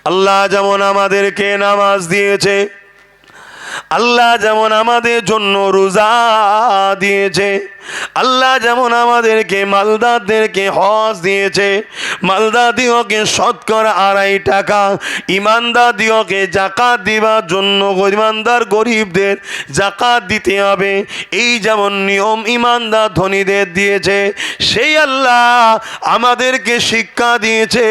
আল্লাহ যেমন আমাদেরকে নামাজ দিয়েছে, আল্লাহ যেমন আমাদের জন্য রোজা দিয়েছে, আল্লাহ যেমন আমাদেরকে মালদারদেরকে হজ দিয়েছে, মালদাদিওকে শতকরা 2.5 টাকা, ইমানদারদিওকে জাকাত দিবার জন্য ইমানদার গরিবদের জাকাত দিতে হবে, এই যেমন নিয়ম ইমানদার ধনীদের দিয়েছে, সেই আল্লাহ আমাদেরকে শিক্ষা দিয়েছে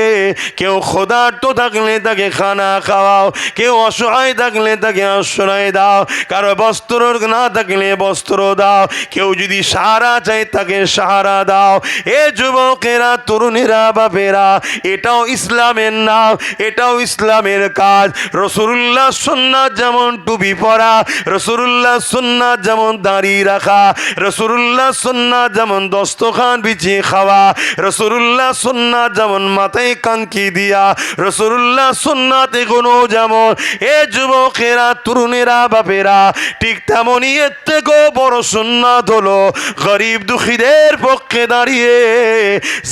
কেউ ক্ষুধার্ত থাকলে তাকে খানা খাওয়াও, কেউ অসহায় থাকলে তাকে আশ্রয় দাও, কারো বস্ত্র না থাকলে বস্ত্র দাও, কেউ যদি সাহারা চাই তাকে সাহারা দাও। এ যুবকেরা, তরুণীরা, বাপেরা, এটাও ইসলামের নাম, এটাও ইসলামের কাজ। রাসূলুল্লাহ সুন্নাত যেমন টুপি পরা, রাসূলুল্লাহ সুন্নাত যেমন দাড়ি রাখা, রাসূলুল্লাহ সুন্নাত যেমন দস্তখান বিছিয়ে খাওয়া, রাসূলুল্লাহ সুন্নাত যেমন মাথায় কানকি দিয়া, রাসূলুল্লাহ সুন্নাত এগুলো যেমন, এ যুবকেরা, তরুণেরা, বাপেরা, ঠিক তেমনই এর থেকেও বড় সুন্নাত হলো গরিব দুঃখীদের পক্ষে দাঁড়িয়ে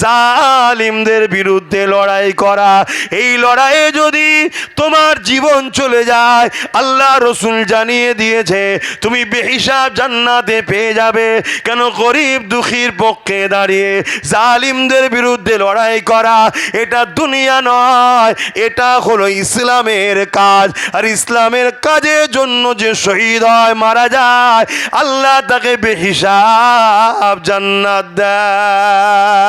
জালিমদের বিরুদ্ধে লড়াই করা। এই লড়াইয়ে যদি তোমার জীবন চলে যায়, আল্লাহ রসুল জানিয়ে দিয়েছে তুমি বেহিসাব জান্নাতে পেয়ে যাবে। কেন? গরিব দুঃখীর পক্ষে দাঁড়িয়ে জালিমদের বিরুদ্ধে লড়াই করা এটা দুনিয়া নয়, এটা হলো ইসলামের কাজ। আর ইসলামের কাজের জন্য যে শহীদ হয়, মারা যায়, আল্লাহ তাকে বেহিসাব জান্নাত দেয়।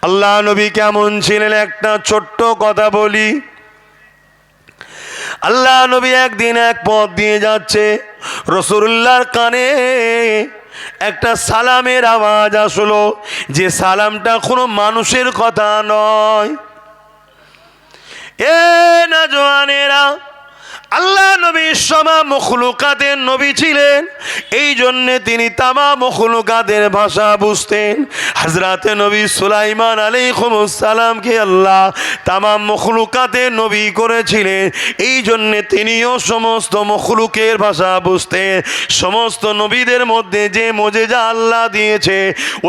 আল্লাহ নবী কেমন ছিলেন একটা ছোট্ট কথা বলি। আল্লাহ নবী একদিন এক পথ দিয়ে যাচ্ছে, রাসূলুল্লাহর কানে একটা সালামের আওয়াজ আসলো, যে সালামটা কোনো মানুষের কথা নয়। এ নওজওয়ানেরা, আল্লাহ নবী সব মখলুকাতের নবী ছিলেন, এই জন্যে তিনি তামাম মখলুকাতের ভাষা বুঝতেন। হযরতে নবী সুলাইমান আলাইহিস সালামকে আল্লাহ তামাম মখলুকাতের নবী করেছিলেন, এই জন্যে তিনিও সমস্ত মখলুকের ভাষা বুঝতেন। সমস্ত নবীদের মধ্যে যে মুজিজা আল্লাহ দিয়েছে,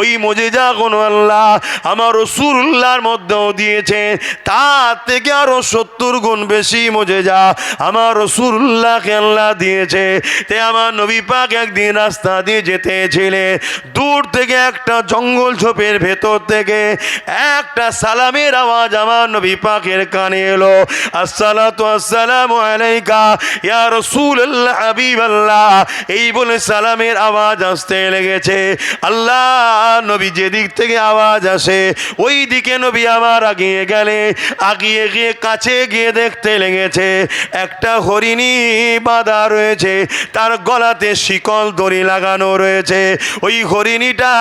ওই মুজিজাগুলো আল্লাহ আমার রাসূলুল্লাহর মধ্যেও দিয়েছেন, তার থেকে আরো 70 গুণ বেশি মুজিজা আমার রাসূলুল্লাহকে আল্লাহ দিয়েছে। তে আমার নবী পাক একদিন রাস্তা দিয়ে যেতেছিলেন, দূর থেকে একটা জঙ্গল ঝোপের ভেতর থেকে একটা সালামের আওয়াজ আমার নবী পাকের কানে এলো। আসসালাতু আসসালামু আলাইকা ইয়া রাসূলুল্লাহ হাবিবাল্লাহ, এই বলে সালামের আওয়াজ আসতে লেগেছে। আল্লাহ নবী যেদিক থেকে আওয়াজ আসে ওই দিকে নবী আমার আগিয়ে গেলে, আগিয়ে গিয়ে কাছে গিয়ে দেখতে লেগেছে একটা হরিণী বাঁধা রয়েছে, তার গলাতে শিকল দড়ি লাগানো রয়েছে। ওই হরিণীটা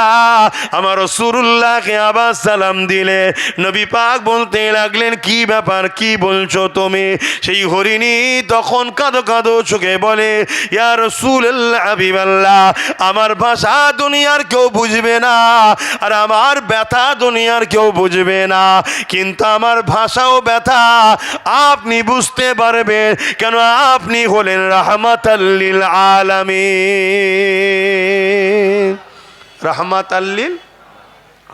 আমার রাসূলুল্লাহকে আবার সালাম দিলে নবী পাক বলতে লাগলেন, কি ব্যাপার, কি বলছো তুমি? সেই হরিণী তখন কাঁদো কাঁদো চোখে বলে, ইয়া রাসূলুল্লাহ হাবিবাল্লাহ, আমার ভাষা দুনিয়ার কেউ বুঝবে না, আর আমার ব্যথা দুনিয়ার কেউ বুঝবে না, কিন্তু আমার ভাষাও ব্যথা আপনি বুঝতে পারবেন। কেন? আপনি হলেন রাহমাতাল লিল আলামিন, রাহমাতাল লিল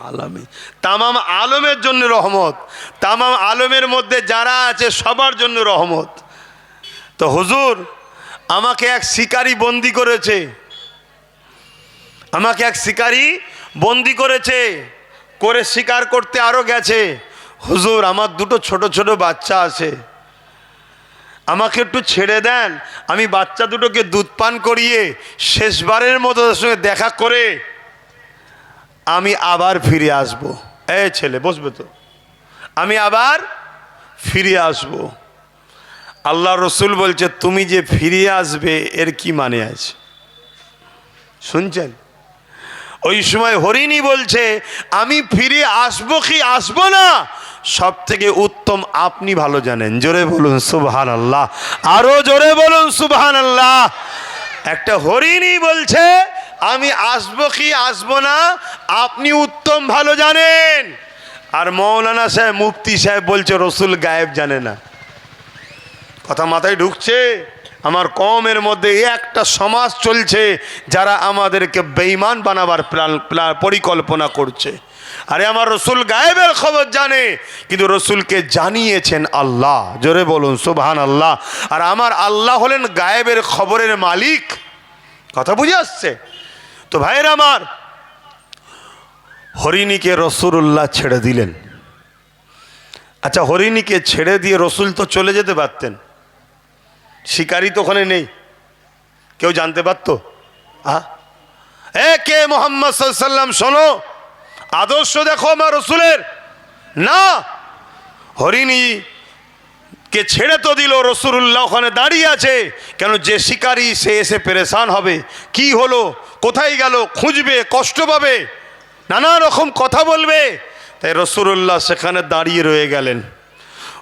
আলামিন, তামাম আলমের জন্য রহমত, তামাম আলমের মধ্যে যারা আছে সবার জন্য রহমত। তো হুজুর, আমাকে এক শিকারী বন্দি করেছে, আমাকে এক শিকারী বন্দি করেছে, করে শিকার করতে আরো গেছে। হুজুর, আমার দুটো ছোট ছোট বাচ্চা আছে, আমাকে একটু ছেড়ে দেন, আমি বাচ্চা দুটোকে দুধ পান করিয়ে শেষবারের মতো তার সঙ্গে দেখা করে আমি আবার ফিরে আসব। এই ছেলে বসবে তো, আমি আবার ফিরে আসব। আল্লাহ রসুল বলছে, তুমি যে ফিরে আসবে এর কি মানে আছে? শুনছেন? ওই সময় হরিণী বলছে, আমি ফিরে আসবো কি আসবো না, সব থেকে উত্তম আপনি ভালো জানেন। জোরে বলুন সুবহানাল্লাহ, আরো জোরে বলুন সুবহানাল্লাহ। একটা হরিণী বলছে আমি আসবো কি আসবো না আপনি উত্তম ভালো জানেন। আর মৌলানা সাহেব, মুফতি সাহেব বলছে রসুল গায়েব জানে না। কথা মাথায় ঢুকছে? আমার কওমের মধ্যে একটা সমাজ চলছে যারা আমাদেরকে বেঈমান বানাবার পরিকল্পনা করছে। আরে আমার রসুল গায়েবের খবর জানে, কিন্তু রসুলকে জানিয়েছেন আল্লাহ। জোরে বলুন সুবহানাল্লাহ। আর আমার আল্লাহ হলেন গায়েবের খবরের মালিক। কথা বুঝে আসছে তো ভাইয়ের আমার? হরিণীকে রসুল্লাহ ছেড়ে দিলেন। আচ্ছা, হরিণীকে ছেড়ে দিয়ে রসুল তো চলে যেতে পারতেন, শিকারী তো ওখানে নেই, কেউ জানতে পারতো? কে মোহাম্মদ সাল্লাল্লাহু আলাইহি ওয়াসাল্লাম, শোনো, আদর্শ দেখো আমার রসুলের। না, হরিণীকে ছেড়ে তো দিল, রসুল্লাহ ওখানে দাঁড়িয়ে আছে। কেন? যে শিকারী সে এসে পেরেশান হবে, কি হলো, কোথায় গেল, খুঁজবে, কষ্ট পাবে, নানা রকম কথা বলবে। তাই রসুল্লাহ সেখানে দাঁড়িয়ে রয়ে গেলেন।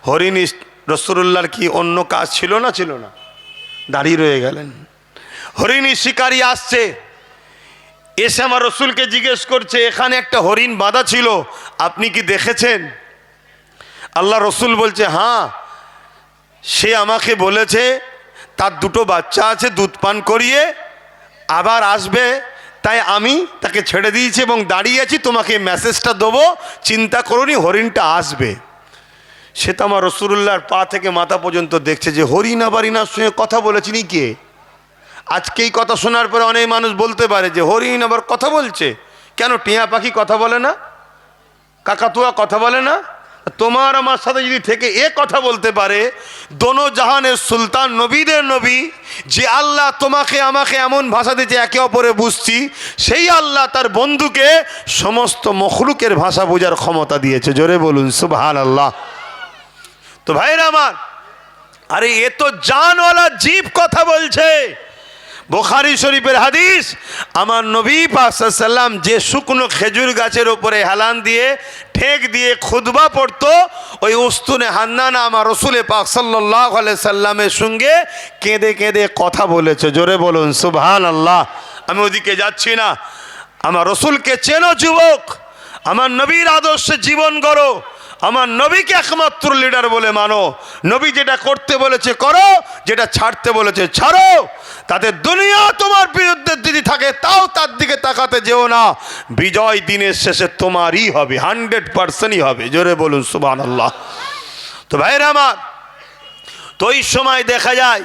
হরিণী, রসুল্লাহর কি অন্য কাজ ছিল না? ছিল না, দাঁড়িয়ে রয়ে গেলেন। হরিণী শিকারী আসছে, এসে আমার রসুলকে জিজ্ঞেস করছে, এখানে একটা হরিণ বাঁধা ছিল, আপনি কি দেখেছেন? আল্লাহ রসুল বলছে, হ্যাঁ, সে আমাকে বলেছে তার দুটো বাচ্চা আছে, দুধ পান করিয়ে আবার আসবে, তাই আমি তাকে ছেড়ে দিয়েছি এবং দাঁড়িয়ে আছি, তোমাকে মেসেজটা দেবো, চিন্তা করোনি, হরিণটা আসবে। সে তো আমার রসুল্লাহর পা থেকে মাথা পর্যন্ত দেখছে যে হরিণ আবার ইনার সঙ্গে কথা বলেছিনি কে? আজকে এই কথা শোনার পরে অনেক মানুষ বলতে পারে যে হরিণ আবার কথা বলছে। কেন? টিয়া পাখি কথা বলে না? কাকাতুয়া কথা বলে না? তোমার আমার সাথে যদি থেকে এ কথা বলতে পারে, দোনো জাহানের সুলতান, নবীদের নবী, যে আল্লাহ তোমাকে আমাকে এমন ভাষা দিয়েছে একে অপরে বুঝছি, সেই আল্লাহ তার বন্ধুকে সমস্ত মখলুকের ভাষা বোঝার ক্ষমতা দিয়েছে। জোরে বলুন সুবহানাল্লাহ। তো ভাইরা আমার, আরে এ তো জানওয়ালা জীব কথা বলছে। বুখারী শরীফের হাদিস, আমার নবী পাক সাল্লাল্লাহু আলাইহি ওয়াসাল্লাম যে শুকনো খেজুর গাছের উপরে হেলান দিয়ে ঠেক দিয়ে খুতবা পড়তো, ওই উস্তুনে হান্নানা আমার রসুল পাক সাল্লাল্লাহু আলাইহি সাল্লামের সঙ্গে কেঁদে কেঁদে কথা বলেছে। জোরে বলুন সুবহানাল্লাহ। আমি ওদিকে যাচ্ছি না। আমার রসুলকে চেনো যুবক, আমার নবীর আদর্শে জীবন গড়ো, আমার নবীকে একমাত্র লিডার বলে মানো। নবী যেটা করতে বলেছে করো, যেটা ছাড়তে বলেছে ছাড়ো। তাতে দুনিয়া তোমার বিরুদ্ধে যদি থাকে তাও তার দিকে তাকাতে যেও না। বিজয় দিনের শেষে তোমারই হবে, 100%ই হবে। জোরে বলুন সুবহানাল্লাহ। তো ভাইরা আমার, তো ওই সময় দেখা যায়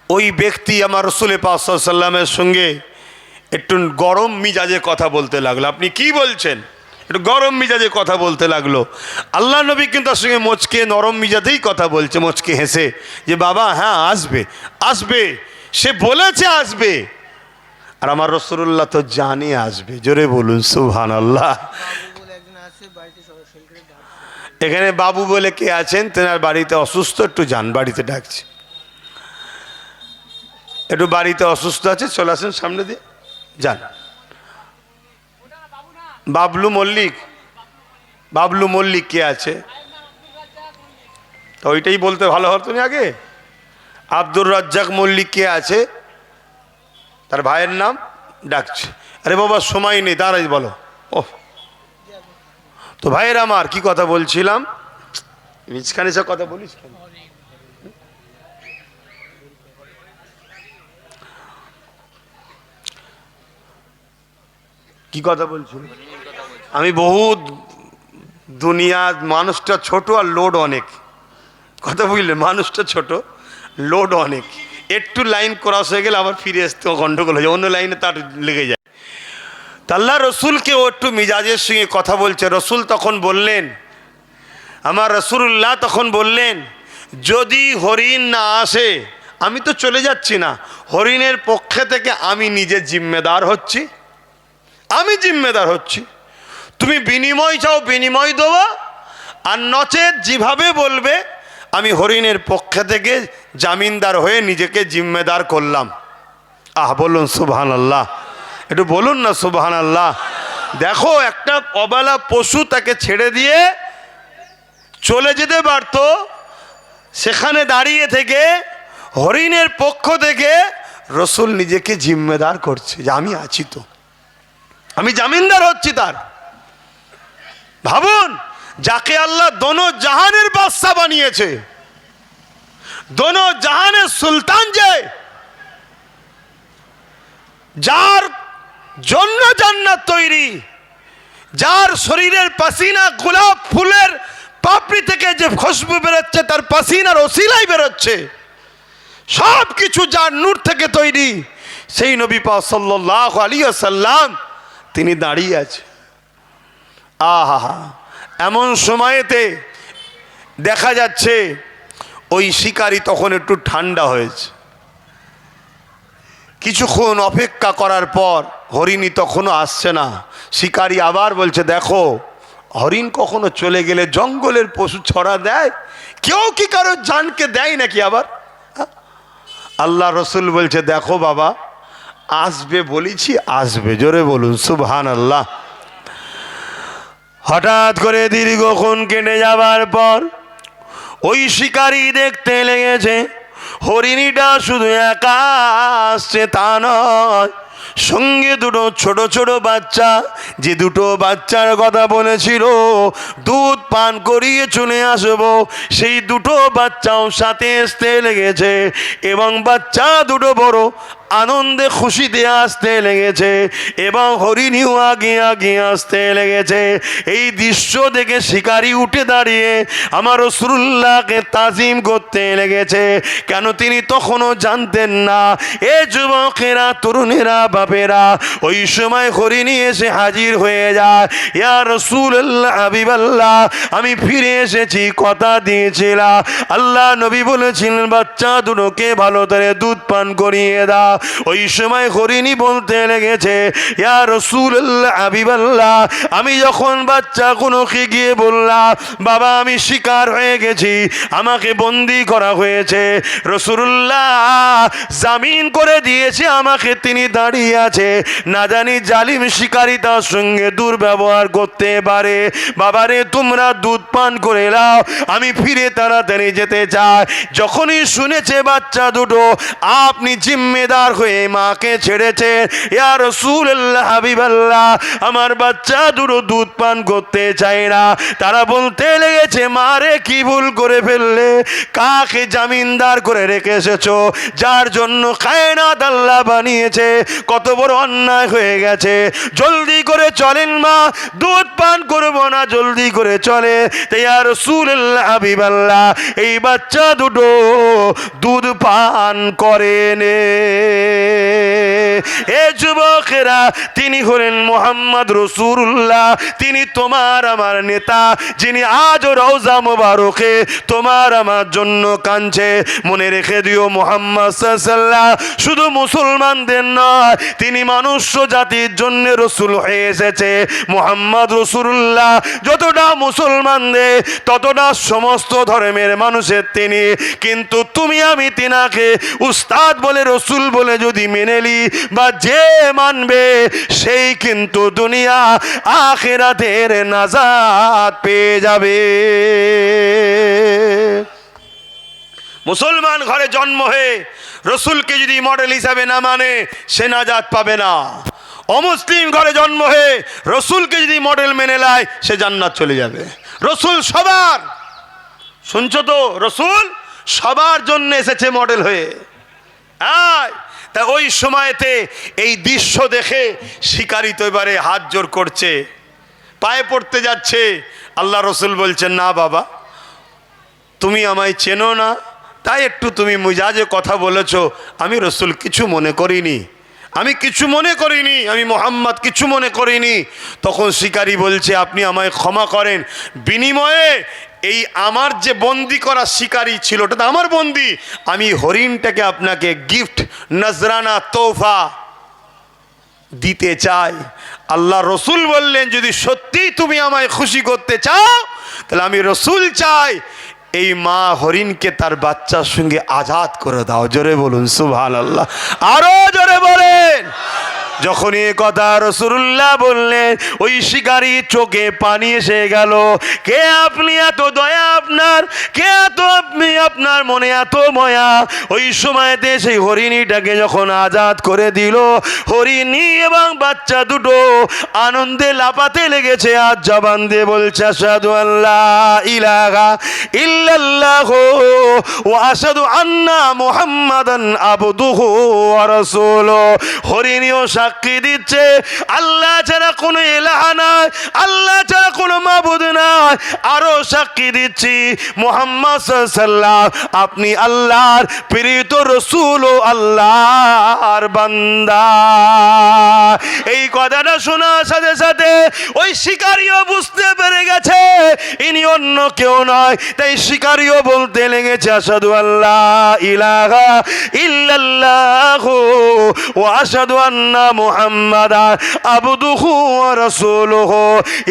ওই ব্যক্তি আমার রসুল পাক সাল্লাল্লাহু আলাইহি ওয়াসাল্লামের সঙ্গে একটু গরম মিজাজে কথা বলতে লাগলো। আপনি কি বলছেন? একটু গরম মিজাজে কথা বলতে লাগলো। আল্লাহ নবী কিন্তু তার সঙ্গে মোচকে নরম মিজাজেই কথা বলছে, মোচকে হেসে, যে বাবা হ্যাঁ আসবে, আসবে, সে বলেছে আসবে। আর আমার রাসূলুল্লাহ তো জানে আসবে। জোরে বলুন সুবহানাল্লাহ। এখানে বাবু বলে কে আছেন? তেনার বাড়িতে অসুস্থ, একটু যান, বাড়িতে ডাকছে, একটু বাড়িতে অসুস্থ আছে, চলে আসেন সামনে দিয়ে যান। বাবলু মল্লিক, বাবলু মল্লিক কে আছে? তো ওইটাই বলতে ভালো হতো না আগে। আব্দুর রাজ্জাক মল্লিক কে আছে? তার ভাইয়ের নাম ডাকছে। আরে বাবা সময় নেই, দাঁড়াই বলো। ও তো ভাইয়ের আমার কি কথা বলছিলাম? মিজখানে সব কথা বলিস কেন? কি কথা বলছিল? আমি বহুত দুনিয়া, মানুষটা ছোট আর লোড অনেক। কথা বুঝলে? মানুষটা ছোট, লোড অনেক। একটু লাইন ক্রস হয়ে গেলে আবার ফিরে আসতে গন্ডগোল হয়ে যায়, অন্য লাইনে তার লেগে যায়। তা আল্লাহ রসুলকে ও একটু মিজাজের সঙ্গে কথা বলছে। রসুল তখন বললেন, আমার রাসূলুল্লাহ তখন বললেন, যদি হরিণ না আসে আমি তো চলে যাচ্ছি না, হরিণের পক্ষে থেকে আমি নিজে জিম্মেদার হচ্ছি, আমি জিম্মেদার হচ্ছি। তুমি বিনিময় চাও বিনিময় দেবো, আর নচেত যেভাবে বলবে আমি হরিণের পক্ষে থেকে জামিনদার হয়ে নিজেকে জিম্মেদার করলাম। বলুন সুবহানাল্লাহ, একটু বলুন না সুবহানাল্লাহ। দেখো, একটা অবলা পশু তাকে ছেড়ে দিয়ে চলে যেতে পারত, সেখানে দাঁড়িয়ে থেকে হরিণের পক্ষ থেকে রসুল নিজেকে জিম্মেদার করছে যে আমি আছি, তো আমি জামিনদার হচ্ছি তার। ভাবুন, যাকে আল্লাহ দোনো জাহানের বাদশা বানিয়েছে, দোনো জাহানের সুলতান, যে যার জন্য জান্নাত তৈরি, যার শরীরের পাসিনা গোলাপ ফুলের পাপড়ি থেকে যে খুশবু বেরোচ্ছে তার পাসিনার ওসিলাই বেরোচ্ছে, সব কিছু যার নূর থেকে তৈরি, সেই নবী পাক সাল্লাল্লাহু আলাইহি ওয়াসাল্লাম তিনি দাঁড়িয়ে আছে। আহা, এমন সময়েতে দেখা যাচ্ছে ওই শিকারী তখন একটু ঠান্ডা হয়েছে। কিছুক্ষণ অপেক্ষা করার পর হরিণী তখনও আসছে না। শিকারী আবার বলছে, দেখো হরিণ কখনো চলে গেলে জঙ্গলের পশু ছড়া দেয়, কেউ কি কারো জানকে দেয় নাকি আবার? আল্লাহ রসুল বলছে, দেখো বাবা আসবে বলেছি আসবে, জোরে বলুন সুবহানাল্লাহ। হঠাৎ করে দীর্ঘক্ষণ কেটে যাবার পর ওই শিকারী দেখতে লেগেছে হরিণীটা শুধু একা আসছে তা নয়, সঙ্গে দুটো ছোট ছোট বাচ্চা, যে দুটো বাচ্চার কথা বলেছিল দুধ পান করিয়ে চলে আসবো, সেই দুটো বাচ্চাও সাথে আসতে লেগেছে এবং বাচ্চা দুটো বড় আনন্দে খুশিতে আসতে লেগেছে এবং হরিণীও আগে আগে আসতে লেগেছে। এই দৃশ্য দেখে শিকারী উঠে দাঁড়িয়ে আমার রাসূলুল্লাহকে তাজিম করতে লেগেছে। কেন তিনি তখনও জানতেন না এ যুবকেরা, তরুণেরা, বাপেরা, ওই সময় হরিণী এসে হাজির হয়ে যায়। ইয়া রাসূলুল্লাহ, হাবিবাল্লাহ, আমি ফিরে এসেছি, কথা দিয়েছিলাম, আল্লাহ নবী বলেছিলেন বাচ্চা দুটোকে ভালো করে দুধ পান করিয়ে দাও। ওই সময় হরিণী বলতে লেগেছে, ইয়া রাসূলুল্লাহ, হাবিবাল্লাহ, আমি যখন বাচ্চাগুলোকে গিয়ে বললাম বাবা আমি শিকার হয়ে গেছি, আমাকে বন্দি করা হয়েছে, রাসূলুল্লাহ জামিন করে দিয়েছে আমাকে, তিনি দাঁড়িয়ে আছে, না জানি জালিম শিকারী তার সঙ্গে দুর্ব্যবহার করতে পারে, বাবারে তোমরা দুধ পান করে নাও, আমি ফিরে তাড়াতাড়ি যেতে চাই। যখনই শুনেছে বাচ্চা দুটো আপনি জিম্মেদার হয়ে মাকে ছেড়েছে, ইয়া রাসূলুল্লাহ, হাবিবাল্লাহ, আমার বাচ্চা দুটো দুধ পান করতে চায় না, তারা বলতে লেগেছে মারে কি ভুল করে ফেললে, কাকে জামিনদার করে রেখে এসেছো, যার জন্য কায়নাত আল্লাহ বানিয়েছে, কত বড় অন্যায় হয়ে গেছে, জলদি করে চলেন মা, দুধ পান করবো না, জলদি করে চলে। তাই ইয়া রাসূলুল্লাহ, হাবিবাল্লাহ, এই বাচ্চা দুটো দুধ পান করেন। এ যুবকেরা, তিনি হলেন মুহাম্মদ রাসূলুল্লাহ, তিনি তোমার আমার নেতা, যিনি আজ রওজা মুবারকে তোমার আমার জন্য কাঁদছে। মনে রেখে দিও মুহাম্মদ সাল্লাল্লাহু আলাইহি ওয়াসাল্লাম শুধু মুসলমানদের নয়, তিনি মানুষ জাতির জন্য রসুল হয়ে এসেছে। মুহাম্মদ রাসূলুল্লাহ যতটা মুসলমানদের ততটা সমস্ত ধর্মের মানুষের তিনি, কিন্তু তুমি আমি তিনাকে উস্তাদ বলে রসুল বলে যদি মেনে নি বা যে মানবে সেই কিন্তু দুনিয়া আখিরাতের নাজাত পেয়ে যাবে। মুসলমান ঘরে জন্ম হয়ে রসুলকে যদি মডেল হিসাবে না মানে সে নাজাত পাবে না। অমুসলিম ঘরে জন্ম হয়ে রসুলকে যদি মডেল মেনে নেয় সে জান্নাত চলে যাবে। রসুল সবার, শুনছো তো, রসুল সবার জন্য এসেছে মডেল হয়ে। তা ওই সময়তে এই দৃশ্য দেখে শিকারী তো এবারে হাত জোর করছে, পায়ে পড়তে যাচ্ছে। আল্লাহ রসুল বলছেন, না বাবা তুমি আমায় চেনো না, তাই একটু তুমি মিজাজে কথা বলেছো, আমি রসুল কিছু মনে করিনি, আমি কিছু মনে করিনি, আমি মুহাম্মদ কিছু মনে করিনি। তখন শিকারী বলছে আপনি আমায় ক্ষমা করেন, বিনিময়ে এই আমার যে বন্দি করা শিকারী ছিল ওটা তো আমার বন্দি, আমি হরিণটাকে আপনাকে গিফট নজরানা তোহফা দিতে চাই। আল্লাহ রসুল বললেন যদি সত্যি তুমি আমায় খুশি করতে চাও তাহলে আমি রসুল চাই এই মা হরিণকে তার বাচ্চার সঙ্গে আজাদ করে দাও। জোরে বলুন সুবহানাল্লাহ, আরো জোরে বলেন। যখনই এ কথা রাসূলুল্লাহ বললেন ওই শিকারী চোখে পানি এসে গেল। কে আপনি, এত দয়া আপনার, কে এত আপনি আপনার মনে এত ময়া, ওই সময়তে সেই হরিণীটাকে যখন আজাদ করে দিল, হরিণী এবং বাচ্চা দুটো আনন্দে লাপাতে লেগেছে, আর জবান দিয়ে বলছে আশহাদু আল্লা ইলাহা ইল্লাল্লাহু ওয়া আশহাদু আন্না মুহাম্মাদান আবদুহু ওয়া রাসূলুহু। হরিণীও সাক্ষী দিচ্ছে আল্লাহ ছাড়া কোনো ইলাহা নাই, আল্লাহ ছাড়া কোনো মাবুদ নাই। আরো সাক্ষী দিচ্ছি মুহাম্মদ সাল্লাল্লাহু আলাইহি ওয়াসাল্লাম আপনি আল্লাহর প্রেরিত রাসূল ও আল্লাহর বান্দা। এই কথাটা শোনার সাথে সাথে ওই শিকারীও বুঝতে পেরে গেছে ইনি অন্য কেউ নয়, তাই শিকারীও বলতে লেগেছে আশহাদু আল্লা ইলাহা ইল্লাল্লাহু ওয়া আশহাদু আন্না মুহাম্মাদান আবদুহু ওয়া রাসূলুহু।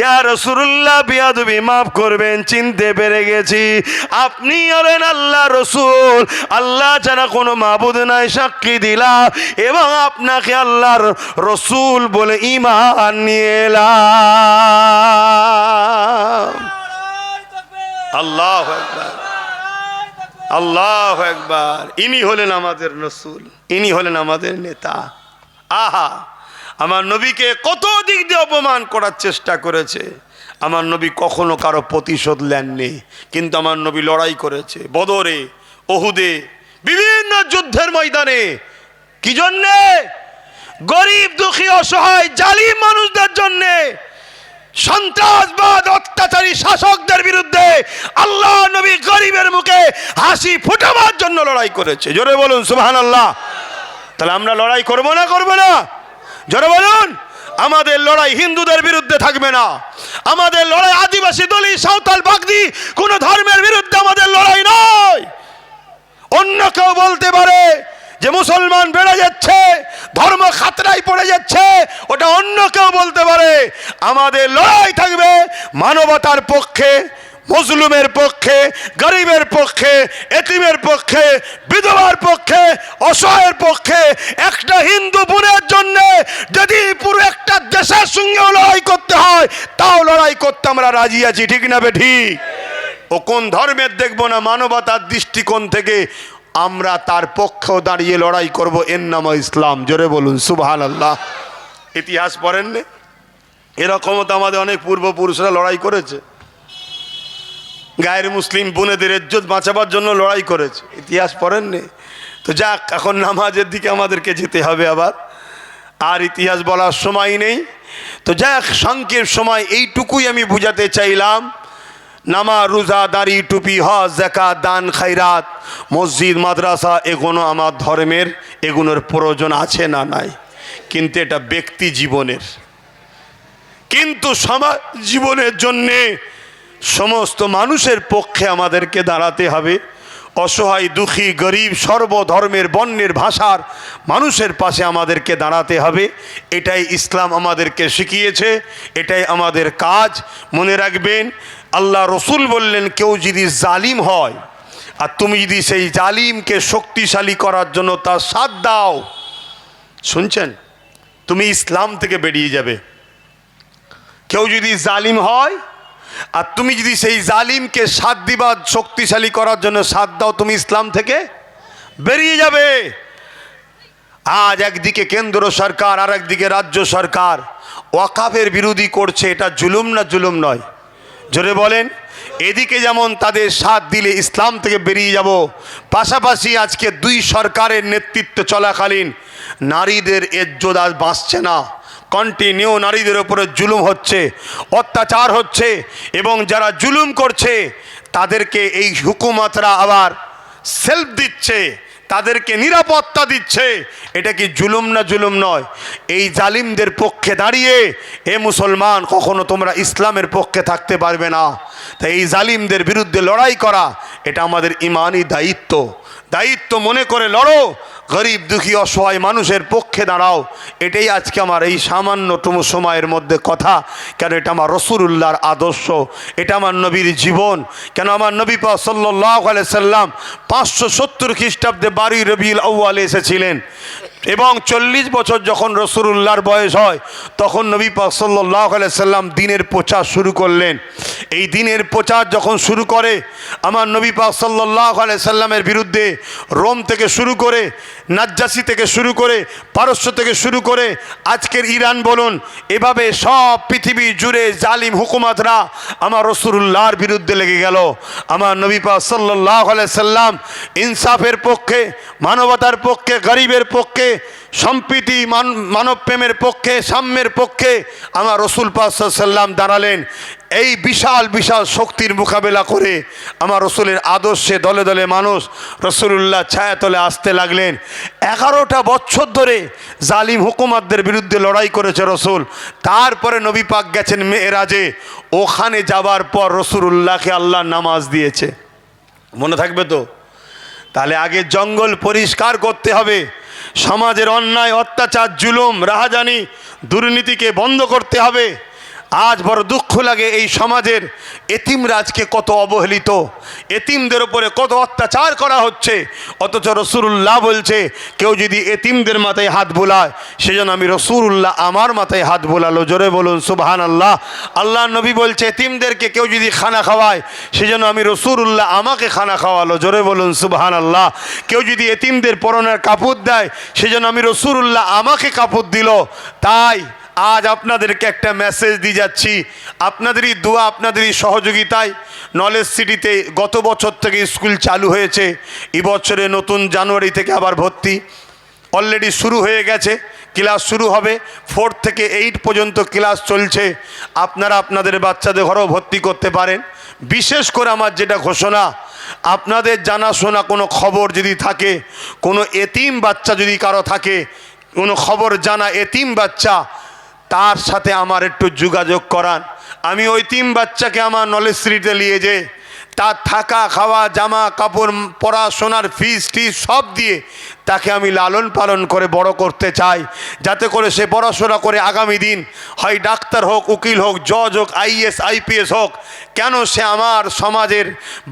ইয়া রাসূলুল্লাহ, বিয়াদবি মাফ করবেন, চিনতে পেরে গেছি আপনি হলেন আল্লাহ রসুল, আল্লাহ ছাড়া কোনো মাবুদ নাই সাক্ষী দিলাম, এবং আপনাকে আল্লাহর রসুল বলে ঈমান নিয়ে এলাম। আল্লাহু আকবার, আল্লাহু আকবার। ইনি হলেন আমাদের রসুল, ইনি হলেন আমাদের নেতা। আহা, আমার নবীকে কত দিক দিয়ে অপমান করার চেষ্টা করেছে, আমার নবী কখনো কারো প্রতিশোধ নেননি, কিন্তু আমার নবী লড়াই করেছে বদরে, ওহুদে, বিভিন্ন যুদ্ধের ময়দানে। কি জন্যে? গরিব দুঃখী অসহায় জালিম মানুষদের জন্যে, সন্ত্রাসবাদ অত্যাচারী শাসকদের বিরুদ্ধে আল্লাহ নবী গরিবের মুখে হাসি ফুটাবার জন্য লড়াই করেছে। জোরে বলুন সুবহানাল্লাহ। তাহলে আমরা লড়াই করবো না, করবো না? জোরে বলুন। আমাদের লড়াই হিন্দুদের বিরুদ্ধে থাকবে না, আমাদের লড়াই আদিবাসী, দলিত, সাঁওতাল, বাগদি কোন ধর্মের বিরুদ্ধে আমাদের লড়াই নয়। অন্য কেউ বলতে পারে যে মুসলমান বেড়ে যাচ্ছে, ধর্ম খাতরায় পড়ে যাচ্ছে, ওটা অন্য কেউ বলতে পারে। আমাদের লড়াই থাকবে মানবতার পক্ষে, মজলুমের পক্ষে, গরিবের পক্ষে, এতিমের পক্ষে, বিধবার পক্ষে, অসহায়ের পক্ষে। একটা হিন্দু বোনের জন্য যদি পুরো একটা দেশের সঙ্গেও লড়াই করতে হয়, তাও লড়াই করতে আমরা রাজি আছি। ঠিক না বে ঠিক? ও কোন ধর্মের দেখবো না, মানবতার দৃষ্টিকোণ থেকে আমরা তার পক্ষেও দাঁড়িয়ে লড়াই করব। এর নাম ইসলাম। জোরে বলুন সুবহানাল্লাহ। ইতিহাস পড়েননি? এরকমও তো আমাদের অনেক পূর্বপুরুষরা লড়াই করেছে, গায়ের মুসলিম বোনেদের ইজ্জত বাঁচাবার জন্য লড়াই করেছে। ইতিহাস পড়েননি? তো যাক, এখন নামাজের দিকে আমাদেরকে যেতে হবে আবার, আর ইতিহাস বলার সময় নেই। তো যাক, সংক্ষেপ সময় এইটুকুই আমি বুঝাতে চাইলাম। নামাজ, রোজা, দাড়ি, টুপি, হজ, যাকাত, দান, খায়রাত, মসজিদ, মাদ্রাসা, এগুলো আমার ধর্মের, এগুলোর প্রয়োজন আছে না নাই, কিন্তু এটা ব্যক্তি জীবনের। কিন্তু সমাজ জীবনের জন্যে সমস্ত মানুষের পক্ষে আমাদেরকে দাঁড়াতে হবে। অসহায়, দুঃখী, গরিব, সর্বধর্মের, বর্ণের, ভাষার মানুষের পাশে আমাদেরকে দাঁড়াতে হবে। এটাই ইসলাম আমাদেরকে শিখিয়েছে, এটাই আমাদের কাজ। মনে রাখবেন, আল্লাহ রসুল বললেন, কেউ যদি জালিম হয় আর তুমি যদি সেই জালিমকে শক্তিশালী করার জন্য তার সাথ দাও, শুনছেন, তুমি ইসলাম থেকে বেরিয়ে যাবে। কেউ যদি জালিম হয় আর তুমি যদি সেই জালিমকে সাথ দিবা, শক্তিশালী করার জন্য সাথ দাও, তুমি ইসলাম থেকে বেরিয়ে যাবে। আজ একদিকে কেন্দ্র সরকার আর একদিকে রাজ্য সরকার ওয়াকাফের বিরোধী করছে, এটা জুলুম না জুলুম নয়? জোরে বলেন। এদিকে যেমন তাদের সাথ দিলে ইসলাম থেকে বেরিয়ে যাব, পাশাপাশি আজকে দুই সরকারের নেতৃত্ব চলাকালীন নারীদের ইজ্জত আজ বাঁচছে না, কন্টিনিউ নারীদের উপরে জুলুম হচ্ছে, অত্যাচার হচ্ছে, এবং যারা জুলুম করছে তাদেরকে এই হুকুমতরা আবার সেলফ দিচ্ছে, তাদেরকে নিরাপত্তা দিচ্ছে। এটা কি জুলুম না জুলুম নয়? এই জালিমদের পক্ষে দাঁড়িয়ে হে মুসলমান, কখনো তোমরা ইসলামের পক্ষে থাকতে পারবে না। তাই এই জালিমদের বিরুদ্ধে লড়াই করা এটা আমাদের ইমানি দায়িত্ব। দায়িত্ব মনে করে লড়ো, গরিব, দুঃখী, অসহায় মানুষের পক্ষে দাঁড়াও। এটাই আজকে আমার এই সামান্যতম সময়ের মধ্যে কথা। কেন? এটা আমার রাসূলুল্লাহর আদর্শ, এটা আমার নবীর জীবন। কেন? আমার নবী পাক সাল্লাল্লাহু আলাইহি সাল্লাম 570 খ্রিস্টাব্দে 12 রবিউল আউয়ালে এসেছিলেন, এবং 40 বছর যখন রাসূলুল্লাহর বয়স হয় তখন নবী পাক সাল্লাল্লাহু আলাইহি সাল্লাম দ্বীনের প্রচার শুরু করলেন। এই দিনের প্রচার যখন শুরু করে আমার নবী পাক সাল্লাল্লাহু আলাইহি সাল্লামের বিরুদ্ধে রোম থেকে শুরু করে, নাজ্জাসী থেকে শুরু করে, পারস্য থেকে শুরু করে আজকের ইরান বলুন, এভাবে সব পৃথিবী জুড়ে জালিম হুকুমতরা আমার রাসূলুল্লাহর বিরুদ্ধে লেগে গেল। আমার নবী পাক সাল্লাল্লাহু আলাইহি সাল্লাম ইনসাফের পক্ষে, মানবতার পক্ষে, গরিবের পক্ষে, সম্প্রীতি মানব প্রেমের পক্ষে, সাম্যের পক্ষে আমার রাসূল পাক সাল্লাল্লাহু আলাইহি সাল্লাম দাঁড়ালেন। এই বিশাল বিশাল শক্তির মোকাবেলা করে আমার রসুলের আদর্শে দলে দলে মানুষ রসুলুল্লাহ ছায়াতলে আসতে লাগলেন। 11টা বছর ধরে জালিম হুকুমাতদের বিরুদ্ধে লড়াই করেছে রসুল। তারপরে নবী পাক গেছেন মেরাজে, ওখানে যাবার পর রসুলুল্লাহকে আল্লাহ নামাজ দিয়েছে। মনে থাকবে তো? তাহলে আগে জঙ্গল পরিষ্কার করতে হবে, সমাজের অন্যায়, অত্যাচার, জুলুম, রাহাজানি, দুর্নীতিকে বন্ধ করতে হবে। আজ বড় দুঃখ লাগে এই সমাজের এতিমরা আজকে কত অবহেলিত, এতিমদের উপরে কত অত্যাচার করা হচ্ছে। অথচ রাসূলুল্লাহ বলছে কেউ যদি এতিমদের মাথায় হাত বোলায় সেজন্য আমি রাসূলুল্লাহ আমার মাথায় হাত বোলালো। জোরে বলুন সুবহানাল্লাহ। আল্লাহ নবী বলছে এতিমদেরকে কেউ যদি খানা খাওয়ায় সেজন্য আমি রাসূলুল্লাহ আমাকে খানা খাওয়ালো। জোরে বলুন সুবহানাল্লাহ। কেউ যদি এতিমদের পরনের কাপড় দেয় সেজন্য আমি রাসূলুল্লাহ আমাকে কাপড় দিল। তাই আজ আপনাদেরকে একটা মেসেজ দিয়ে যাচ্ছি, আপনাদেরই দোয়া, আপনাদেরই সহযোগিতায় নলেজ সিটিতে গত বছর থেকে স্কুল চালু হয়েছে। এই বছরে নতুন জানুয়ারি থেকে আবার ভর্তি অলরেডি শুরু হয়ে গেছে, ক্লাস শুরু হবে। 4 থেকে 8 পর্যন্ত ক্লাস চলছে। আপনারা আপনাদের বাচ্চাদের ঘরেও ভর্তি করতে পারেন। বিশেষ করে আমার যেটা ঘোষণা, আপনাদের জানাশোনা কোনো খবর যদি থাকে, কোনো এতিম বাচ্চা যদি কারো থাকে, কোনো খবর জানা এতিম বাচ্চা, তার সাথে আমার একটু যোগাযোগ করান। আমি ওই তিন বাচ্চাকে আমার নলেজ সিটিতে নিয়ে যে তার থাকা, খাওয়া, জামা কাপড়, পড়াশোনার ফিস টিস সব দিয়ে তাকে আমি লালন পালন করে বড় করতে চাই, যাতে করে সে পড়াশোনা করে আগামী দিন হয় ডাক্তার হোক, উকিল হোক, জজ হোক, আইএস আইপিএস হোক। কেন সে আমার সমাজের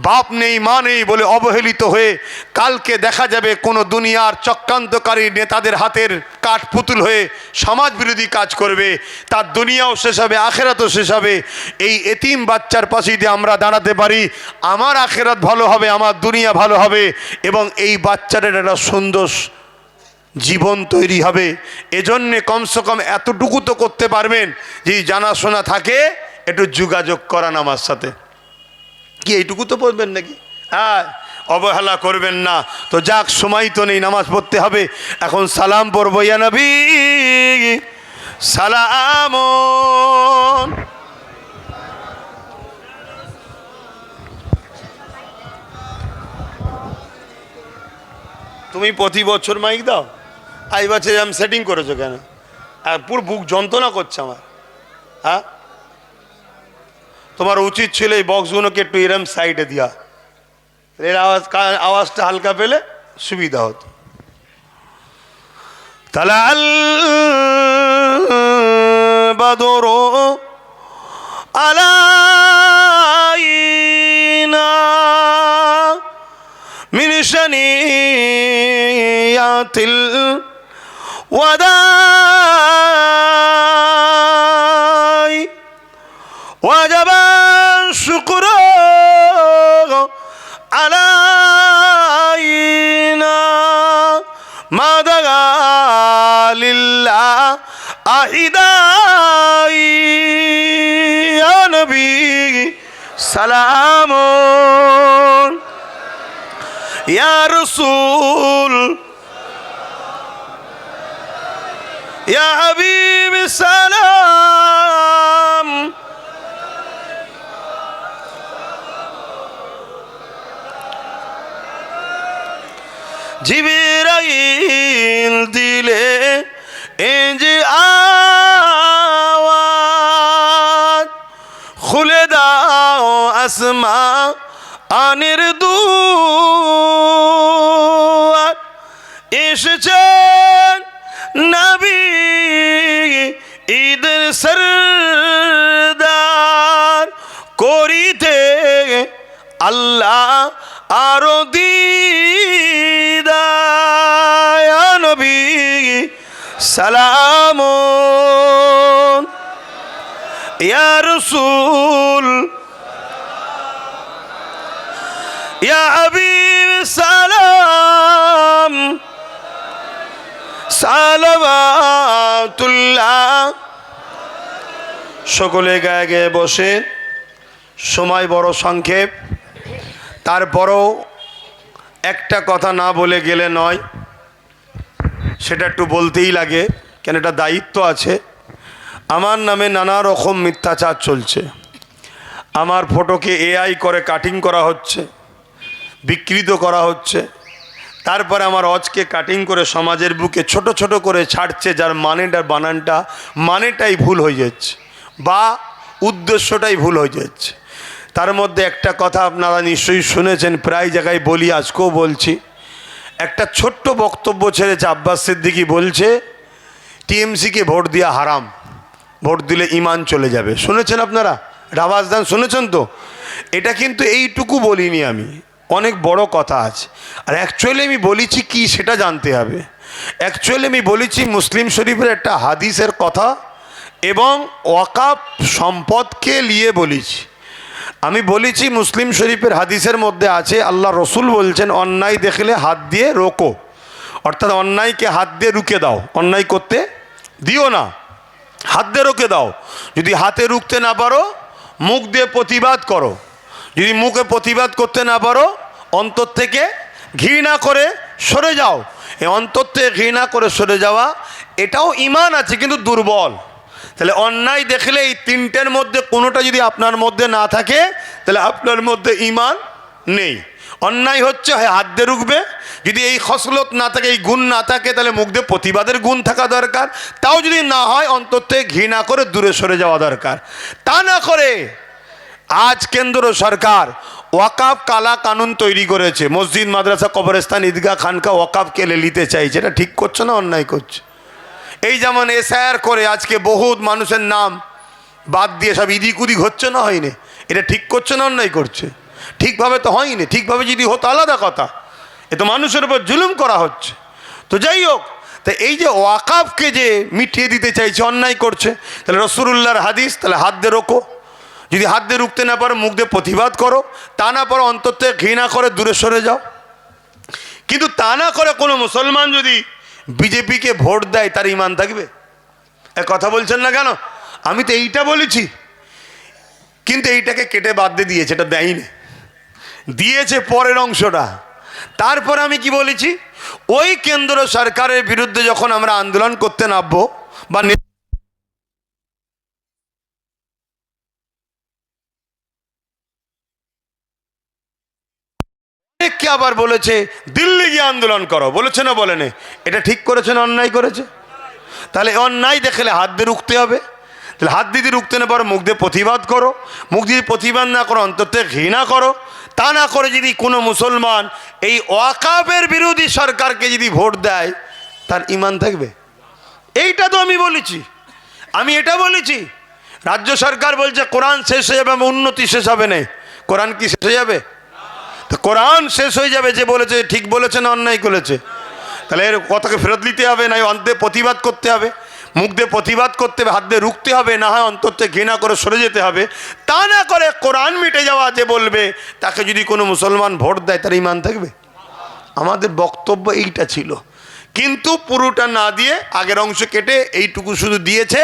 বাপ নেই মা নেই বলে অবহেলিত হয়ে কালকে দেখা যাবে কোনো দুনিয়ার চক্রান্তকারী নেতাদের হাতের কাঠ পুতুল হয়ে সমাজ বিরোধী কাজ করবে, তার দুনিয়াও শেষ হবে, আখেরাতও শেষ হবে। এই এতিম বাচ্চার পাশে যদি আমরা দাঁড়াতে পারি, আমার আখেরাত ভালো হবে, আমার দুনিয়া ভালো হবে, এবং এই বাচ্চাদের একটা সুন্দর জীবন তৈরি হবে। এজন্যে কমসে কম এতটুকু তো করতে পারবেন যে জানাশোনা থাকে একটু যোগাযোগ করান আমার সাথে। কি এইটুকু তো পড়বেন নাকি? হ্যাঁ, অবহেলা করবেন না। তো যাক, সময় তো নেই, নামাজ পড়তে হবে। এখন সালাম পড়বো। ইয়া নবী সালাম। তুমি প্রতি বছর মাইক দাও, এই বছর আমি সেটিং করেছো কেন? আর পুরো বুক যন্ত্রণা করছে আমার। হ্যাঁ, তোমার উচিত ছিল এই বক্সগুলোকে একটু এরম সাইডে দেওয়া, এর আওয়াজটা হালকা পেলে সুবিধা হতো। তালাল বাদরু আলাইনা মিন শানিয়াতিল ওয়াদাই ওয়াজাবা শুকরু আলাইনা মাদাগা লিল্লাহ আহিদাই। ইয়া নবী সালামুন, ইয়া রাসূল, ইয়া হাবিব সালাম। জিবরাইল দিলে যে আওয়াজ, খুলে দাও আসমা আনির দুয়ার। এসেছেন নবী ঈদের সরদার, করিতে আল্লাহ আরো দিদার। ইয়া নবী সালামুন, ইয়া রাসূল ইয়া হাবিব সালাম সালাওয়াতুল্লাহ। সকলে গায়ে গায়ে বসে, সময় বড় সংক্ষেপ, তারপরও একটা কথা না বলে গেলে নয়, সেটা একটু বলতেই লাগে, কেন এটা দায়িত্ব আছে। আমার নামে নানা রকম মিথ্যাচার চলছে। আমার ফটোকে এআই করে কাটিং করা হচ্ছে, বিকৃত করা হচ্ছে, তারপরে আমার অজকে কাটিং করে সমাজের বুকে ছোট ছোট করে ছাড়ছে, যার মানেটাই ভুল হয়ে যাচ্ছে বা উদ্দেশ্যটাই ভুল হয়ে যাচ্ছে। তার মধ্যে একটা কথা আপনারা নিশ্চয়ই শুনেছেন, প্রায় জায়গায় বলি, আজকেও বলছি। একটা ছোট্ট বক্তব্য ছেড়েছে আব্বাস সিদ্দিকী, বলছে টিএমসিকে ভোট দেওয়া হারাম, ভোট দিলে ইমান চলে যাবে। শুনেছেন আপনারা? আওয়াজ দেন, শুনেছেন তো? এটা কিন্তু এইটুকু বলিনি আমি, অনেক বড় কথা আছে। আর অ্যাকচুয়ালি আমি বলেছি কি সেটা জানতে হবে। অ্যাকচুয়ালি আমি বলেছি মুসলিম শরীফের একটা হাদিসের কথা এবং ওয়াকাফ সম্পদকে নিয়ে বলেছি। আমি বলেছি মুসলিম শরীফের হাদিসের মধ্যে আছে, আল্লাহ রসুল বলছেন অন্যায় দেখলে হাত দিয়ে রোকো, অর্থাৎ অন্যায়কে হাত দিয়ে রুখে দাও, অন্যায় করতে দিও না, হাত দিয়ে রুখে দাও। যদি হাতে রুখতে না পারো মুখ দিয়ে প্রতিবাদ করো, যদি মুখে প্রতিবাদ করতে না পারো অন্তর থেকে ঘৃণা করে সরে যাও। এই অন্তর থেকে ঘৃণা করে সরে যাওয়া, এটাও ঈমান আছে কিন্তু দুর্বল। তাহলে অন্যায় দেখলে এই তিনটের মধ্যে কোনোটা যদি আপনার মধ্যে না থাকে তাহলে আপনার মধ্যে ঈমান নেই। অন্যায় হচ্ছে হয় হাত দিয়ে রুখবে, যদি এই খসলত না থাকে, এই গুণ না থাকে, তাহলে মুখ দিয়ে প্রতিবাদের গুণ থাকা দরকার। তাও যদি না হয় অন্তর থেকে ঘৃণা করে দূরে সরে যাওয়া দরকার। তা না করে আজ কেন্দ্র সরকার ওয়াকাফ কালা কানুন তৈরি করেছে, মসজিদ মাদ্রাসা কবরস্থান ঈদগাহ খানকা ওয়াকাফ কেলে নিতে চাইছে। এটা ঠিক করছে না অন্যায় করছে? এই যেমন এসআইআর করে আজকে বহুত মানুষের নাম বাদ দিয়ে সব ইদিক উদিক হচ্ছে না, হয়নি? এটা ঠিক করছে না অন্যায় করছে? ঠিকভাবে তো হয়নি। ঠিকভাবে যদি হতো আলাদা কথা, এ তো মানুষের উপর জুলুম করা হচ্ছে। তো যাই হোক, তা এই যে ওয়াকাফকে যে মিটিয়ে দিতে চাইছে, অন্যায় করছে, তাহলে রাসূলুল্লাহর হাদিস, তাহলে হাত দিয়ে রোকো। যদি হাত দিয়ে রুখতে না পারো মুখ দিয়ে প্রতিবাদ করো, তা না পারো অন্তর থেকে ঘৃণা করে দূরে সরে যাও। কিন্তু তা না করে কোনো মুসলমান যদি বিজেপিকে ভোট দেয় তার ঈমান থাকবে? কথা বলছেন না কেন? আমি তো এইটা বলেছি, কিন্তু এইটাকে কেটে বাদ দিয়ে দিয়েছে, এটা দেয়নি, দিয়েছে পরের অংশটা। তারপরে আমি কি বলেছি, ওই কেন্দ্র সরকারের বিরুদ্ধে যখন আমরা আন্দোলন করতে নামবো বা কে আবার বলেছে দিল্লি গিয়ে আন্দোলন করো, বলেছে না বলেনি? এটা ঠিক করেছে না অন্যায় করেছে? তাহলে অন্যায় দেখলে হাত দিয়ে রুখতে হবে। তাহলে হাত দিয়ে রুখতে না পারো মুখ দিয়ে প্রতিবাদ করো, মুখ দিয়ে প্রতিবাদ না করো অন্তর থেকে ঘৃণা করো। তা না করে যদি কোনো মুসলমান এই ওয়াকাফের বিরোধী সরকারকে যদি ভোট দেয় তার ঈমান থাকবে? এইটা তো আমি বলেছি। আমি এটা বলেছি, রাজ্য সরকার বলছে কোরআন শেষ হয়ে যাবে, উন্নতি শেষ হবে না। কোরআন কি শেষ হয়ে যাবে? তো কোরআন শেষ হয়ে যাবে যে বলেছে, ঠিক বলেছে না অন্যায় করেছে? তাহলে এর কথাকে ফেরত দিতে হবে, না অন্তে প্রতিবাদ করতে হবে, মুখ দিয়ে প্রতিবাদ করতে হবে, হাত দিয়ে রুখতে হবে, না হয় অন্তর থেকে ঘৃণা করে সরে যেতে হবে। তা না করে কোরআন মিটে যাওয়া যে বলবে, তাকে যদি কোনো মুসলমান ভোট দেয় তার ঈমান থাকবে? আমাদের বক্তব্য এইটা ছিল, কিন্তু পুরোটা না দিয়ে আগের অংশ কেটে এইটুকু শুধু দিয়েছে,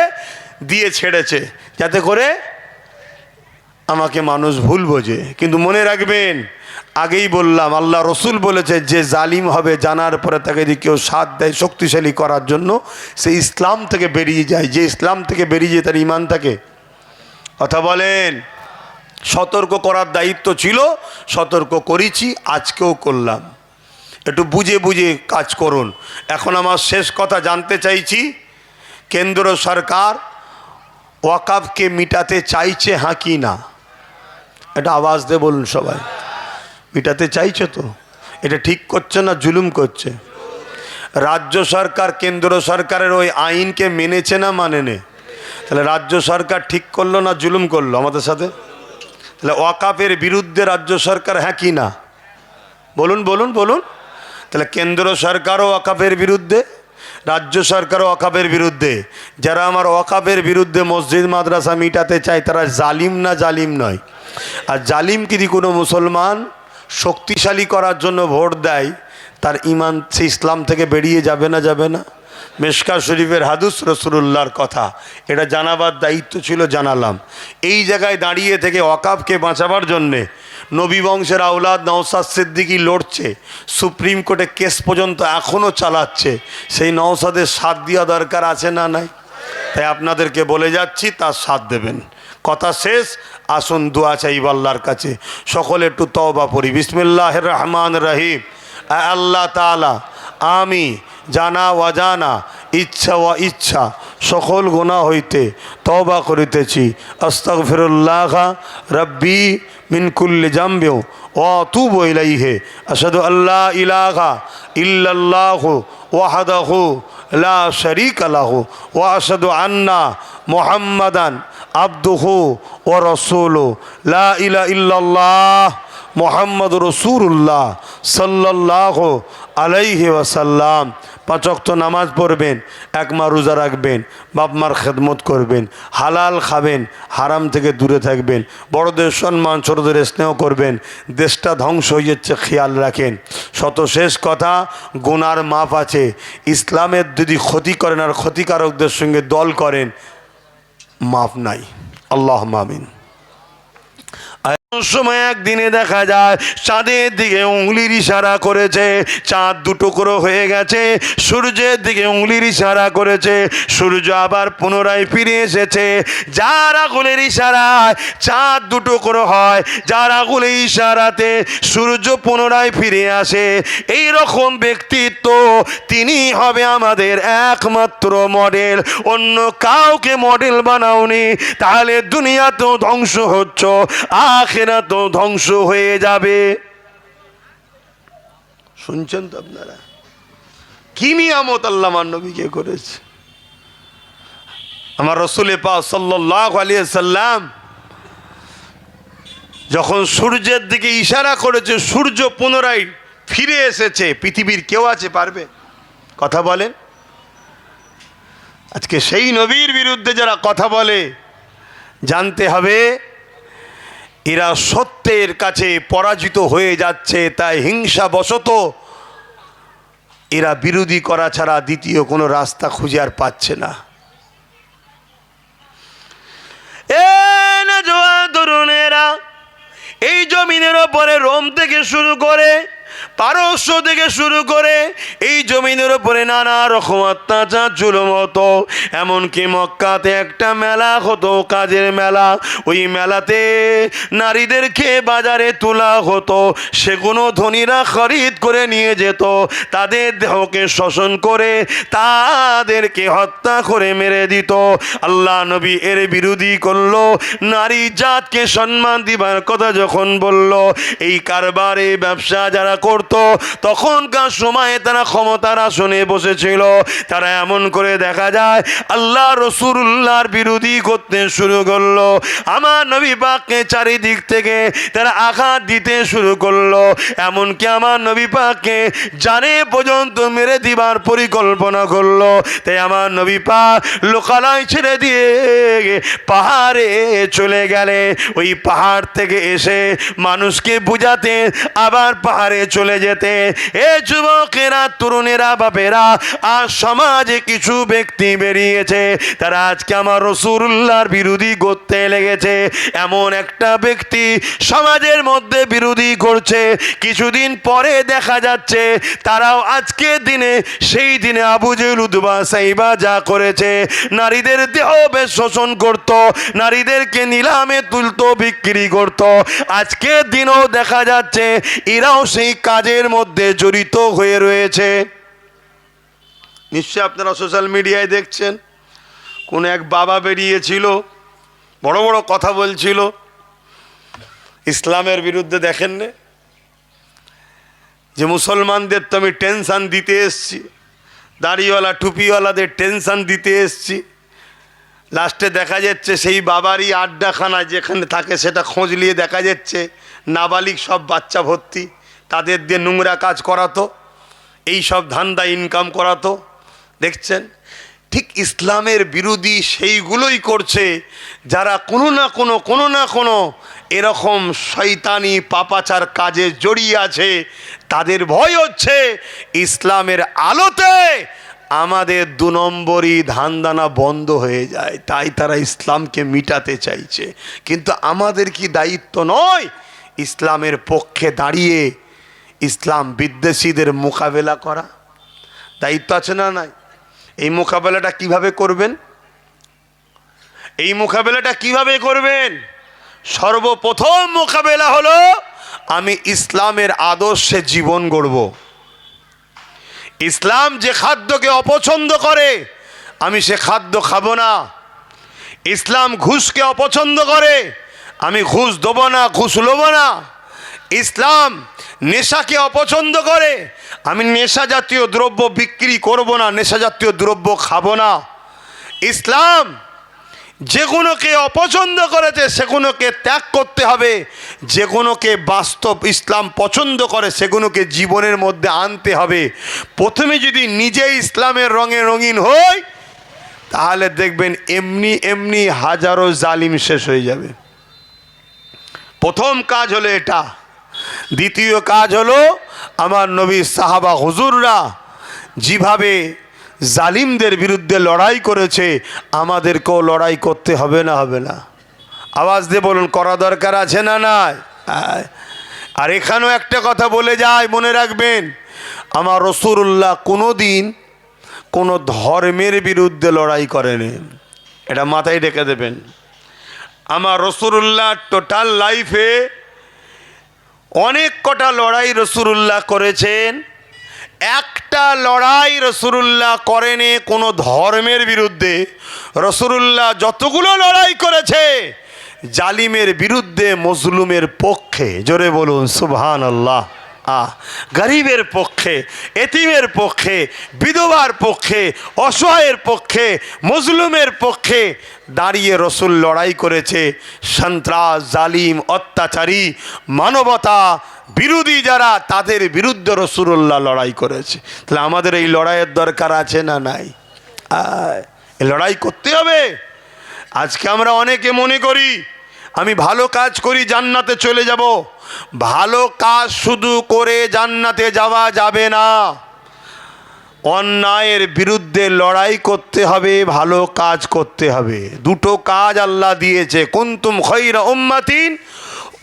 দিয়ে ছেড়েছে যাতে করে আমাকে মানুষ ভুল বোঝে। কিন্তু মনে রাখবেন, আগেই বললাম, আল্লাহ রসুল বলেছে যে জালিম হবে জানার পরে তাকে যদি কেউ সাথ দেয় শক্তিশালী করার জন্য, সে ইসলাম থেকে বেরিয়ে যায়। যে ইসলাম থেকে বেরিয়ে যায় তার ঈমান থাকে। কথা বলেন? সতর্ক করার দায়িত্ব ছিল, সতর্ক করেছি, আজকেও করলাম। একটু বুঝে বুঝে কাজ করুন। এখন আমার শেষ কথা জানতে চাইছি, কেন্দ্র সরকার ওয়াকাফকে মিটাতে চাইছে হ্যাঁ কি না? এটা আওয়াজ দিয়ে বলুন সবাই। মিটাতে চাইছে তো? এটা ঠিক করছে না জুলুম করছে? রাজ্য সরকার কেন্দ্র সরকারের ওই আইনকে মেনেছে না মানেনি? তাহলে রাজ্য সরকার ঠিক করলো না জুলুম করলো আমাদের সাথে? তাহলে ওয়াকাফের বিরুদ্ধে রাজ্য সরকার হ্যাঁ কি না? বলুন বলুন বলুন। তাহলে কেন্দ্র সরকারও ওয়াকাফের বিরুদ্ধে, রাজ্য সরকারও ওয়াকাফের বিরুদ্ধে। যারা আমার ওয়াকাফের বিরুদ্ধে মসজিদ মাদ্রাসা মিটাতে চায় তারা জালিম না জালিম নয়? আর জালিম যদি কোনো মুসলমান শক্তিশালী করার জন্য ভোট দেয়, তার ইমান সে ইসলাম থেকে বেরিয়ে যাবে না? যাবে না? মিশকাত শরীফের হাদিস, রাসূলুল্লাহর কথা, এটা জানাবার দায়িত্ব ছিল, জানালাম। এই জায়গায় দাঁড়িয়ে থেকে ওয়াকফকে বাঁচাবার জন্যে নবী বংশের আওলাদ নওশাদ সিদ্দিকী লড়ছে, সুপ্রিম কোর্টে কেস পর্যন্ত এখনও চালাচ্ছে। সেই নওশাদের সাথ দেওয়া দরকার আছে না নাই? তাই আপনাদেরকে বলে যাচ্ছি, তার সাথ দেবেন। কথা শেষ, আসুন দোয়া চাইব আল্লাহর কাছে। সকলে একটু তওবা পড়ি। বিসমিল্লাহির রহমানির রহিম। আল্লাহ তাআলা, আমি জানা অজানা, ইচ্ছা ও ইচ্ছা সকল গুনাহ হইতে তওবা করিতেছি। আস্তাগফিরুল্লাহ রব্বি মিন কুল্লি জামবি ওয়া আতুবু ইলাইহি। আশহাদু আল্লা ইলাহা ইল্লাল্লাহু ওয়াহদাহু লা শারীকা লাহু ওয়া আশহাদু আন্না মুহাম্মাদান আবদুহু ওয়া রাসূলুহু। লা ইলাহা ইল্লাল্লাহ মুহাম্মাদুর রাসূলুল্লাহ সাল্লাল্লাহু আলাইহি ওয়াসাল্লাম। 5 ওয়াক্ত নামাজ পড়বেন, 1 মাস রোজা রাখবেন, বাপ মার খেদমত করবেন, হালাল খাবেন, হারাম থেকে দূরে থাকবেন, বড়দের সম্মান ছোটদের স্নেহ করবেন। দেশটা ধ্বংস হয়ে যাচ্ছে, খেয়াল রাখেন। শেষ কথা, গুনার মাপ আছে। ইসলামের যদি ক্ষতি করেন আর ক্ষতিকারকদের সঙ্গে দল করেন, মাপ নাই। আল্লাহুম্মা আমিন। সময় একদিনে দেখা যায় চাঁদের দিকে উঙ্গলির ইশারা করেছে, চাঁদ 2 টুকরো হয়ে গেছে। সূর্যের দিকে উঙ্গলির ইশারা করেছে, সূর্য আবার পুনরায় ফিরে এসেছে। যার আঙুলের ইশারায় চাঁদ 2 টুকরো হয়, যার আঙুলের ইশারাতে সূর্য পুনরায় ফিরে আসে, এই রকম ব্যক্তিত্ব তিনি হবে আমাদের একমাত্র মডেল। অন্য কাউকে মডেল বানাওনি, তাহলে দুনিয়া তো ধ্বংস হচ্ছে, আখিরাত ধ্বংস হয়ে যাবে। শুনছেন তো আপনারা? কি নিয়ামত আল্লাহ আমার নবীকে করেছে। আমার রাসূল পাক সাল্লাল্লাহু আলাইহি সাল্লাম যখন সূর্যের দিকে ইশারা করেছে, সূর্য পুনরায় ফিরে এসেছে। পৃথিবীর কেউ আছে পারবে? কথা বলেন। আজকে সেই নবীর বিরুদ্ধে যারা কথা বলে, জানতে হবে এরা সত্যের কাছে পরাজিত হয়ে যাচ্ছে। তাই হিংসাবশত এরা বিরোধী করা ছাড়া দ্বিতীয় কোনো রাস্তা খুঁজে আর পাচ্ছে না। তরুণেরা, এই জমিনের ওপরে রোম থেকে শুরু করে, পারস্য থেকে শুরু করে এই জমিনের উপরে নানা রকম অত্যাচার জুলুম হতো। এমনকি মক্কাতে একটা মেলা হতো, কাজের মেলা। ওই মেলাতে নারীদেরকে বাজারে তোলা হতো, সেগুলো ধনীরা খরিদ করে নিয়ে যেত। তাদের দেহকে শোষণ করে তাদেরকে হত্যা করে মেরে দিত। আল্লাহ নবী এর বিরোধী করলো। নারী জাতকে সম্মান দিবার কথা যখন বলল, এই কারবারে ব্যবসা যারা করত, তখনকার সময়ে তারা ক্ষমতার আসনে বসেছিল। তারা এমন করে দেখা যায় আল্লাহ রাসূলুল্লাহর বিরোধী করতে শুরু করলো। আমার নবী পাককে চারিদিক থেকে তারা আঘাত দিতে শুরু করলো। এমনকি আমার নবী পাককে জানে পর্যন্ত মেরে দিবার পরিকল্পনা করলো। তাই আমার নবী পাক লোকালয় ছেড়ে দিয়ে পাহাড়ে চলে গেলে, ওই পাহাড় থেকে এসে মানুষকে বুঝাতে আবার পাহাড়ে চলে যেতে। এ যুবকেরা, তরুণেরা, বাপেরা, আর সমাজে কিছু ব্যক্তি বেরিয়েছে, তারা আজকে আমার রাসূলুল্লাহর বিরোধী করতে লেগেছে। এমন একটা ব্যক্তি সমাজের মধ্যে বিরোধী করছে, কিছুদিন পরে দেখা যাচ্ছে তারাও আজকের দিনে সেই দিনে আবু জেহেল, উতবা, সাইবা যা করেছে, নারীদের দেহ বেশ শোষণ করত, নারীদেরকে নিলামে তুলতো, বিক্রি করত, আজকের দিনেও দেখা যাচ্ছে এরাও সেই কাজের মধ্যে জড়িত হয়ে রয়েছে। নিশ্চয় আপনারা সোশ্যাল মিডিয়ায় দেখছেন, কোন এক বাবা বেরিয়েছিল, বড় বড় কথা বলছিল ইসলামের বিরুদ্ধে। দেখেন না যে মুসলমানদের তো আমি টেনশন দিতে এসছি, দাড়িওয়ালা টুপিওয়ালাদের টেনশন দিতে এসছি। লাস্টে দেখা যাচ্ছে সেই বাবারই আড্ডাখানা যেখানে থাকে সেটা খোঁজ নিয়ে দেখা যাচ্ছে নাবালিগ সব বাচ্চা ভর্তি, তাদের দিয়ে নোংরা কাজ করাতো, এই সব ধান্দা ইনকাম করাতো। দেখছেন ঠিক ইসলামের বিরোধী সেইগুলোই করছে যারা কোনো না কোনো এরকম শয়তানি পাপাচার কাজে জড়িয়ে আছে। তাদের ভয় হচ্ছে ইসলামের আলোতে আমাদের 2 নম্বরই ধান্দানা বন্ধ হয়ে যায়, তাই তারা ইসলামকে মিটাতে চাইছে। কিন্তু আমাদের কি দায়িত্ব নয় ইসলামের পক্ষে দাঁড়িয়ে ইসলাম বিদ্বেষীদের মোকাবেলা করা? দায়িত্ব আছে না নাই? এই মোকাবেলাটা কিভাবে করবেন? সর্বপ্রথম মোকাবেলা হলো আমি ইসলামের আদর্শে জীবন গড়ব। ইসলাম যে খাদ্যকে অপছন্দ করে আমি সে খাদ্য খাবো না। ইসলাম ঘুষকে অপছন্দ করে আমি ঘুষ দেবো না, ঘুষ নেবো না। ইসলাম নেশাকে অপছন্দ করে আমি নেশা জাতীয় দ্রব্য বিক্রি করব না, নেশা জাতীয় দ্রব্য খাবো না। ইসলাম যেগুলোকে অপছন্দ করেছে সেগুলোকে ত্যাগ করতে হবে, যেগুলোকে বাস্তব ইসলাম পছন্দ করে সেগুলোকে জীবনের মধ্যে আনতে হবে। প্রথমে যদি নিজে ইসলামের রঙে রঙিন হই তাহলে দেখবেন এমনি এমনি হাজারো জালিম শেষ হয়ে যাবে। প্রথম কাজ হলো এটা। দ্বিতীয় কাজ হলো আমার নবী সাহাবা হুজুররা যেভাবে জালিমদের বিরুদ্ধে লড়াই করেছে আমাদেরকেও লড়াই করতে হবে না? হবে না? আওয়াজ দিয়ে বলুন, করা দরকার আছে না নাই? আর এখানেও একটা কথা বলে যায়, মনে রাখবেন, আমার রাসূলুল্লাহ কোনো দিন কোনো ধর্মের বিরুদ্ধে লড়াই করেনি। এটা মাথায় রেখে দেবেন। আমার রাসূলুল্লাহ টোটাল লাইফে অনেক কটা লড়াই রাসূলুল্লাহ করেছেন, একটা লড়াই রাসূলুল্লাহ করেনি কোনো ধর্মের বিরুদ্ধে। রাসূলুল্লাহ যতগুলো লড়াই করেছে জালিমের বিরুদ্ধে, মজলুমের পক্ষে। জোরে বলুন সুবহানাল্লাহ। গরিবের পক্ষে, এতিমের পক্ষে, বিধবার পক্ষে, অসহায়ের পক্ষে, মজলুমের পক্ষে দাঁড়িয়ে রসুল লড়াই করেছে। সন্ত্রাস, জালিম, অত্যাচারী, মানবতা বিরোধী যারা তাদের বিরুদ্ধে রাসূলুল্লাহ লড়াই করেছে। তাহলে আমাদের এই লড়াইয়ের দরকার আছে না নাই? এই লড়াই করতে হবে। আজকে আমরা অনেকে মনে করি আমি ভালো কাজ করি জান্নাতে চলে যাব। ভালো কাজ শুধু করে জান্নাতে যাওয়া যাবে না, অন্যায়ের বিরুদ্ধে লড়াই করতে হবে, ভালো কাজ করতে হবে। দুটো কাজ আল্লাহ দিয়েছে। কুনতুম খায়রা উম্মাতিন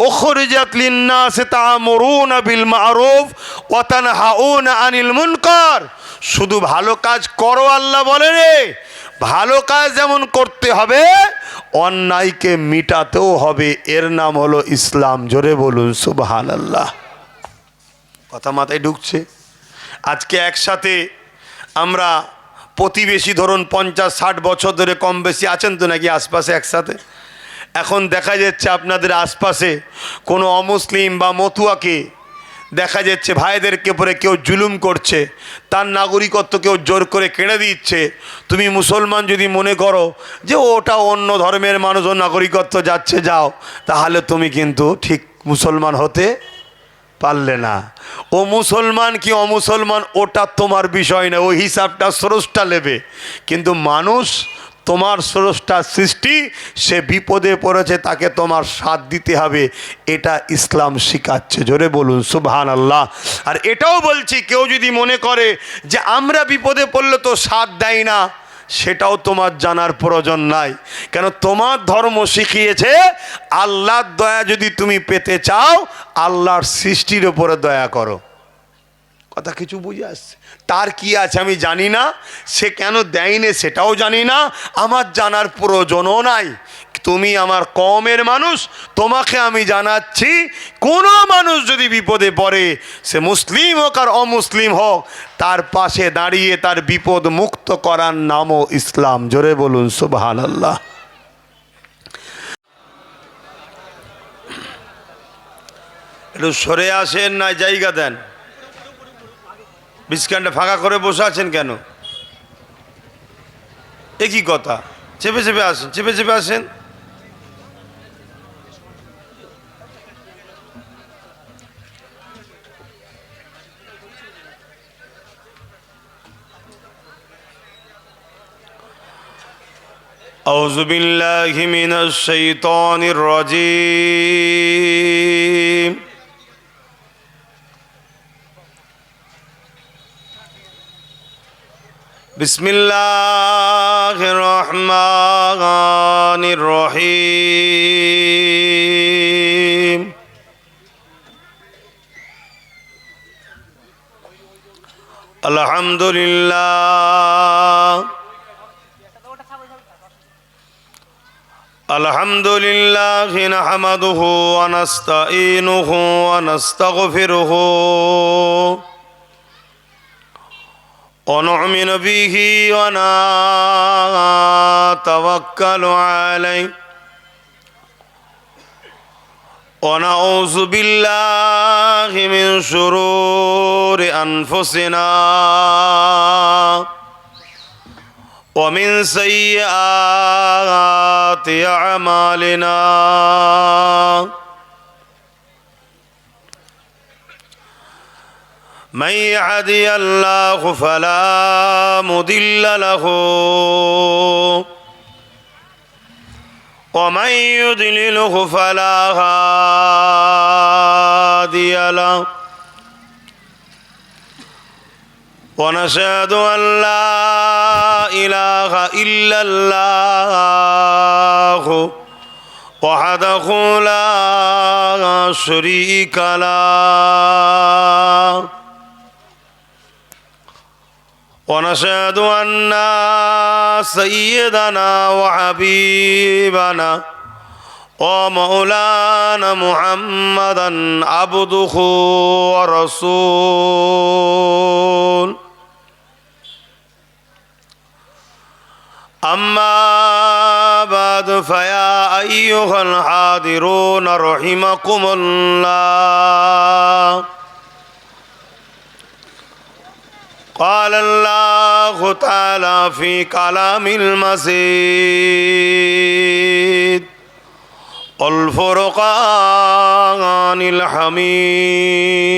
উখরিজাত লিন-নাসি তা'মুরুনা বিল মা'রুফ ওয়া তানহাউনা আনিল মুনকার। শুধু ভালো কাজ করো আল্লাহ বলে রে, ভালো কাজ যেমন করতে হবে অন্যায়কে মিটাতেও হবে। এর নাম হলো ইসলাম। জোরে বলুন সুবহানাল্লাহ। কথা মাথায় ঢুকছে? আজকে একসাথে আমরা প্রতিবেশী, ধরুন 50-60 বছর ধরে কম বেশি আছেন তো নাকি আশপাশে একসাথে? এখন দেখা যাচ্ছে আপনাদের আশপাশে কোনো অমুসলিম বা মতুয়াকে দেখা যাচ্ছে ভাইদেরকে পরে কেউ জুলুম করছে, তার নাগরিকত্ব কেউ জোর করে কেড়ে দিচ্ছে। তুমি মুসলমান যদি মনে করো যে ওটা অন্য ধর্মের মানুষ, ও নাগরিকত্ব যাচ্ছে, যাও, তাহলে তুমি কিন্তু ঠিক মুসলমান হতে পারলে না। ও মুসলমান কি অমুসলমান ওটা তোমার বিষয় না, ওই হিসাবটা স্রষ্টা নেবে। কিন্তু মানুষ তোমার স্রষ্টা সৃষ্টি, সে বিপদে পড়েছে, তাকে তোমার সাথ দিতে হবে। এটা ইসলাম শিখাচ্ছে। জোরে বলুন সুবহানাল্লাহ। আর এটাও বলছি, কেউ যদি মনে করে যে আমরা বিপদে পড়লে তো সাথ দেয় না, সেটাও তোমার জানার প্রয়োজন নাই। কেন তোমার ধর্ম শিখিয়েছে আল্লাহর দয়া যদি তুমি পেতে চাও আল্লাহর সৃষ্টির উপরে দয়া করো। কথা কিছু বুঝে আসছে? তার কি আছে আমি জানি না, সে কেন দেয়নি সেটাও জানি না, আমার জানার প্রয়োজনও নাই। তুমি আমার কওমের মানুষ, তোমাকে আমি জানাচ্ছি, কোনো মানুষ যদি বিপদে পড়ে, সে মুসলিম হোক আর অমুসলিম হোক, তার পাশে দাঁড়িয়ে তার বিপদ মুক্ত করার নামও ইসলাম। জোরে বলুন সুবহানাল্লাহ। একটু সরে আসেন, না জায়গা দেন। বিস্কানটা ফাঁকা করে বসে আছেন কেন? একই কথা, চেপে চেপে আসেন, চেপে চেপে আসেন। أعوذ بالله من الشيطان الرجيم بسم الله الرحمن الرحيم الحمد لله الحمد لله نحمده ونستعينه ونستغفره ونؤمن به ونتوكل عليه ونعوذ بالله من شرور أنفسنا ومن سيئات أعمالنا من يهدي الله فلا مضل له ومن يضلله فلا هادي له ونشهد أن لا إله إلا الله وحده لا شريك له ونشهد أن سيدنا وحبيبنا ومولانا محمدا عبده ورسوله أما بعد فيا أيها الحاضرون رحمكم الله قال الله تعالى في كلام المجيد الفرقان الحميد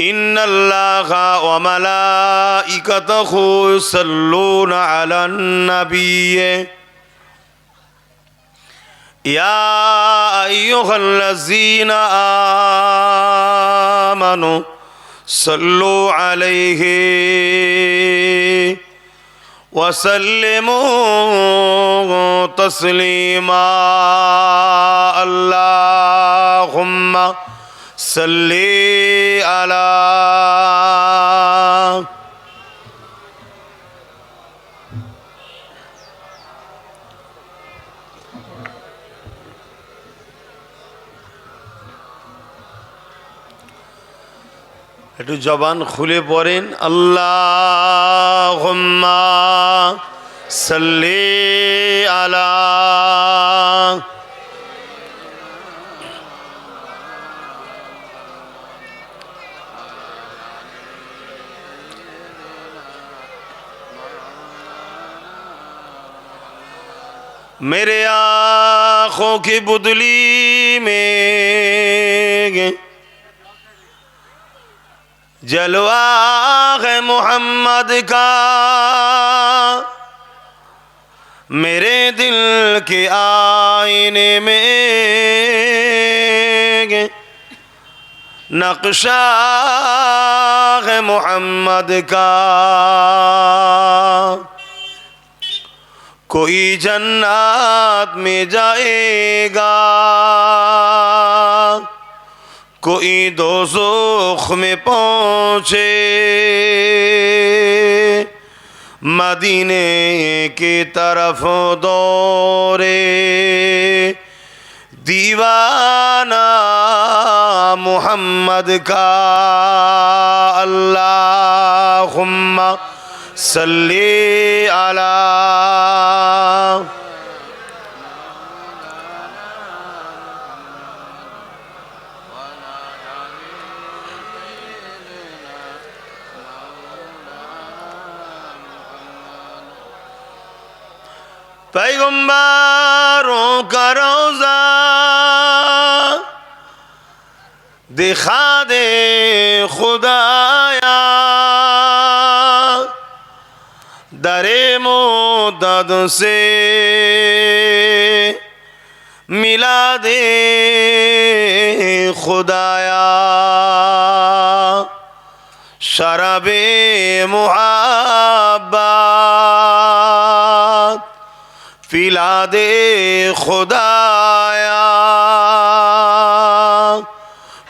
إن الله وملائكته يصلون على النبي يا أيها الذين آمنوا صلوا عليه وسلموا تسليما اللهم صل على একটু জবান খুলে পড়েন আল্লাহুম্মা সাল্লি আলা मेरे आँखों की बुदली में जलवा है मोहम्मद का मेरे दिल के आईने में नक्शा है मोहम्मद का कोई जन्नत में जाएगा कोई दोज़ख में पहुँचे मदीने की तरफ दौरे दीवाना मोहम्मद का अल्लाहुम्मा सल्ली अला पैगम्बरों का रोज़ा दिखा दे खुदाया दद से मिला दे खुदाया शराबे मुहब्बत पिला दे खुदाया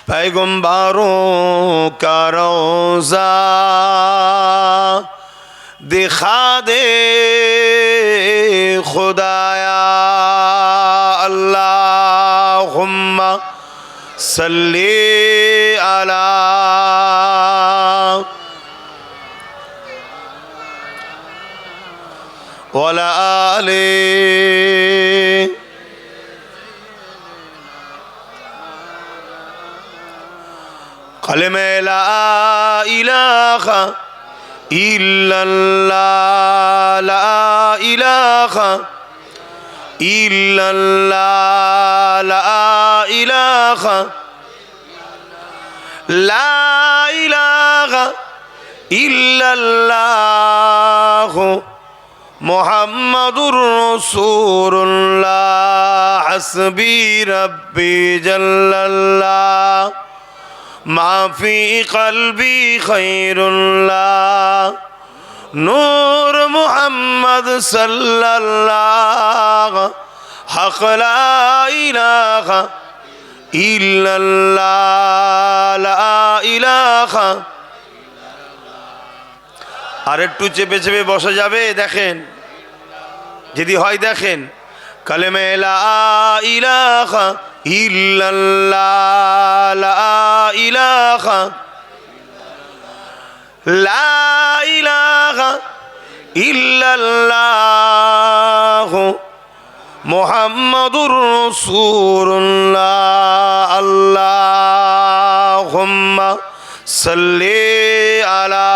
पैगम्बरों का रोज़ा दिखा दे खुदाया अल्लाहुम्मा सल्ली अला वला आले कलमे ला इलाहा इल्लल्लाह ला इलाहा इल्लल्लाह ला इलाहा ला इलाहा इल्लल्लाह मुहम्मदुर रसूलुल्लाह हस्बी रब्बी जल्लल्लाह माफी कल्बी खैरुल्लाह नूर मुहम्मद सल्लल्लाह हक़ ला इलाहा इल्लल्लाह ला इलाहा আর একটু চেপে চেপে বসা যাবে দেখেন যদি হয় দেখেন কালেমে লা ইলাহা ইল্লাল্লাহ লা ইলাহা লা ইলাহা ইল্লাল্লাহ মুহাম্মাদুর রাসূলুল্লাহ আল্লাহুম্মা সাল্লি আলা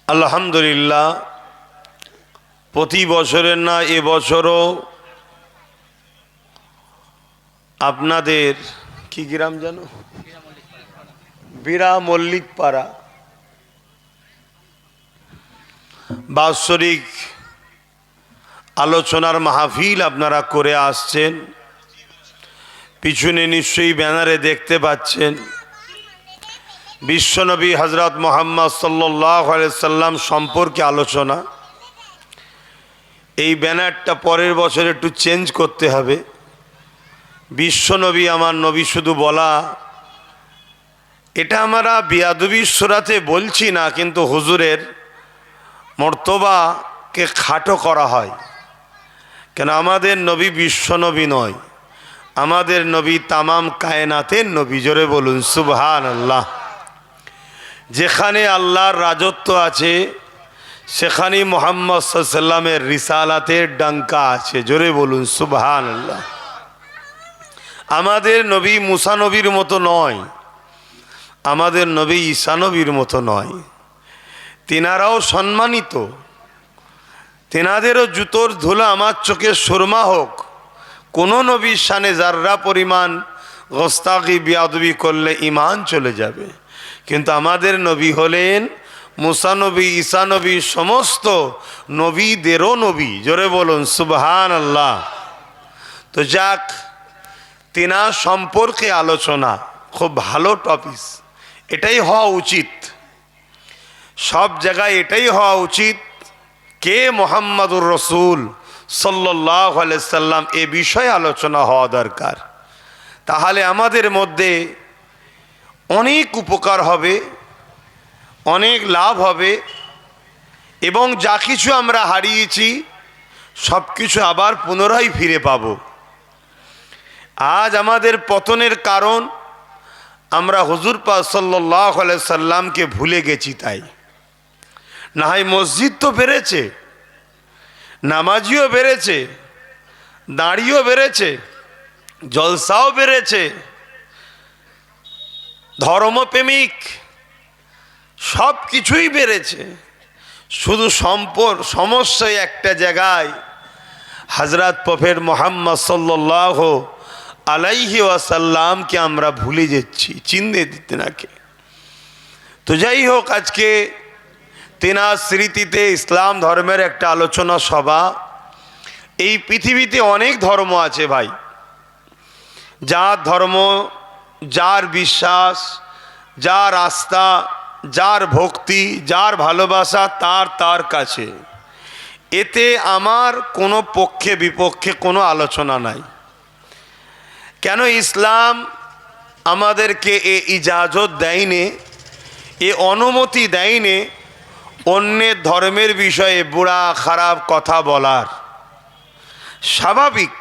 আলহামদুলিল্লাহ প্রতি বছরের না এবছরও আপনাদের কি গ্রাম জানো বীরা মল্লিক পাড়া বাৎসরিক আলোচনার মাহফিল আপনারা করে আসছেন পিছনে নিশ্চয়ই ব্যানারে দেখতে পাচ্ছেন বিশ্বনবী হযরত মুহাম্মদ সাল্লাল্লাহু আলাইহি সাল্লাম সম্পর্কে আলোচনা এই ব্যানারটা পরের বছর একটু চেঞ্জ করতে হবে বিশ্বনবী আমার নবী শুধু বলা এটা আমরা বিয়াদবির সুরাতে বলছি না কিন্তু হুজুরের মর্তবাকে খাটো করা হয় কেন আমাদের নবী বিশ্বনবী নয় আমাদের নবী তামাম কায়নাতের নবী জোরে বলুন সুবহানাল্লাহ যেখানে আল্লাহর রাজত্ব আছে সেখানে মুহাম্মদ সাল্লাল্লাহু আলাইহি সাল্লামের রিসালাতের ডঙ্কা আছে জোরে বলুন সুবহানাল্লাহ আমাদের নবী মুসা নবীর মতো নয় আমাদের নবী ঈসা নবীর মতো নয় তিনারাও সম্মানিত তিনাদেরও জুতোর ধুলা আমার চোখে সুরমা হোক কোনো নবীর শানে যাররা পরিমাণ গোস্তাকি বিয়াদবি করলে ঈমান চলে যাবে কিন্তু আমাদের নবী হলেন মুসা নবী ঈসা নবী সমস্ত নবীদেরও নবী জোরে বলুন সুবহানাল্লাহ তো যাক তিনার সম্পর্কে আলোচনা খুব ভালো টপিক এটাই হওয়া উচিত সব জায়গায় এটাই হওয়া উচিত কে মুহাম্মাদুর রাসূল সাল্লাল্লাহু আলাইহি সাল্লাম এ বিষয়ে আলোচনা হওয়া দরকার তাহলে আমাদের মধ্যে অনেক উপকার হবে অনেক লাভ হবে এবং যা কিছু আমরা হারিয়েছি সব কিছু আবার পুনরায় ফিরে পাব আজ আমাদের পতনের কারণ আমরা হুজুর পাক সাল্লাল্লাহু আলাইহি সাল্লামকে ভুলে গেছি তাই না হয় মসজিদ তো বেড়েছে নামাজিও বেড়েছে দাঁড়িয়েও বেড়েছে জলসাও বেড়েছে ধর্মপ্রেমিক সব কিছুই বেড়েছে শুধু সমস্যায় একটা জায়গায় হযরত প্রফেট মুহাম্মদ সাল্লাল্লাহু আলাইহি ওয়াসাল্লামকে আমরা ভুলে যাচ্ছি, চিনতে দিতে নাকি। তো যাই হোক, আজকে তেনার স্মৃতিতে ইসলাম ধর্মের একটা আলোচনা সভা। এই পৃথিবীতে অনেক ধর্ম আছে ভাই, যার ধর্ম, যার বিশ্বাস, যার আস্থা, যার ভক্তি, যার ভালোবাসা তার কাছে। এতে আমার কোনো পক্ষে বিপক্ষে কোনো আলোচনা নাই। কেন ইসলাম আমাদেরকে এ ইজাজত দেয়নি, এ অনুমতি দেয়নি অন্যের ধর্মের বিষয়ে বুড়া খারাপ কথা বলার। স্বাভাবিক,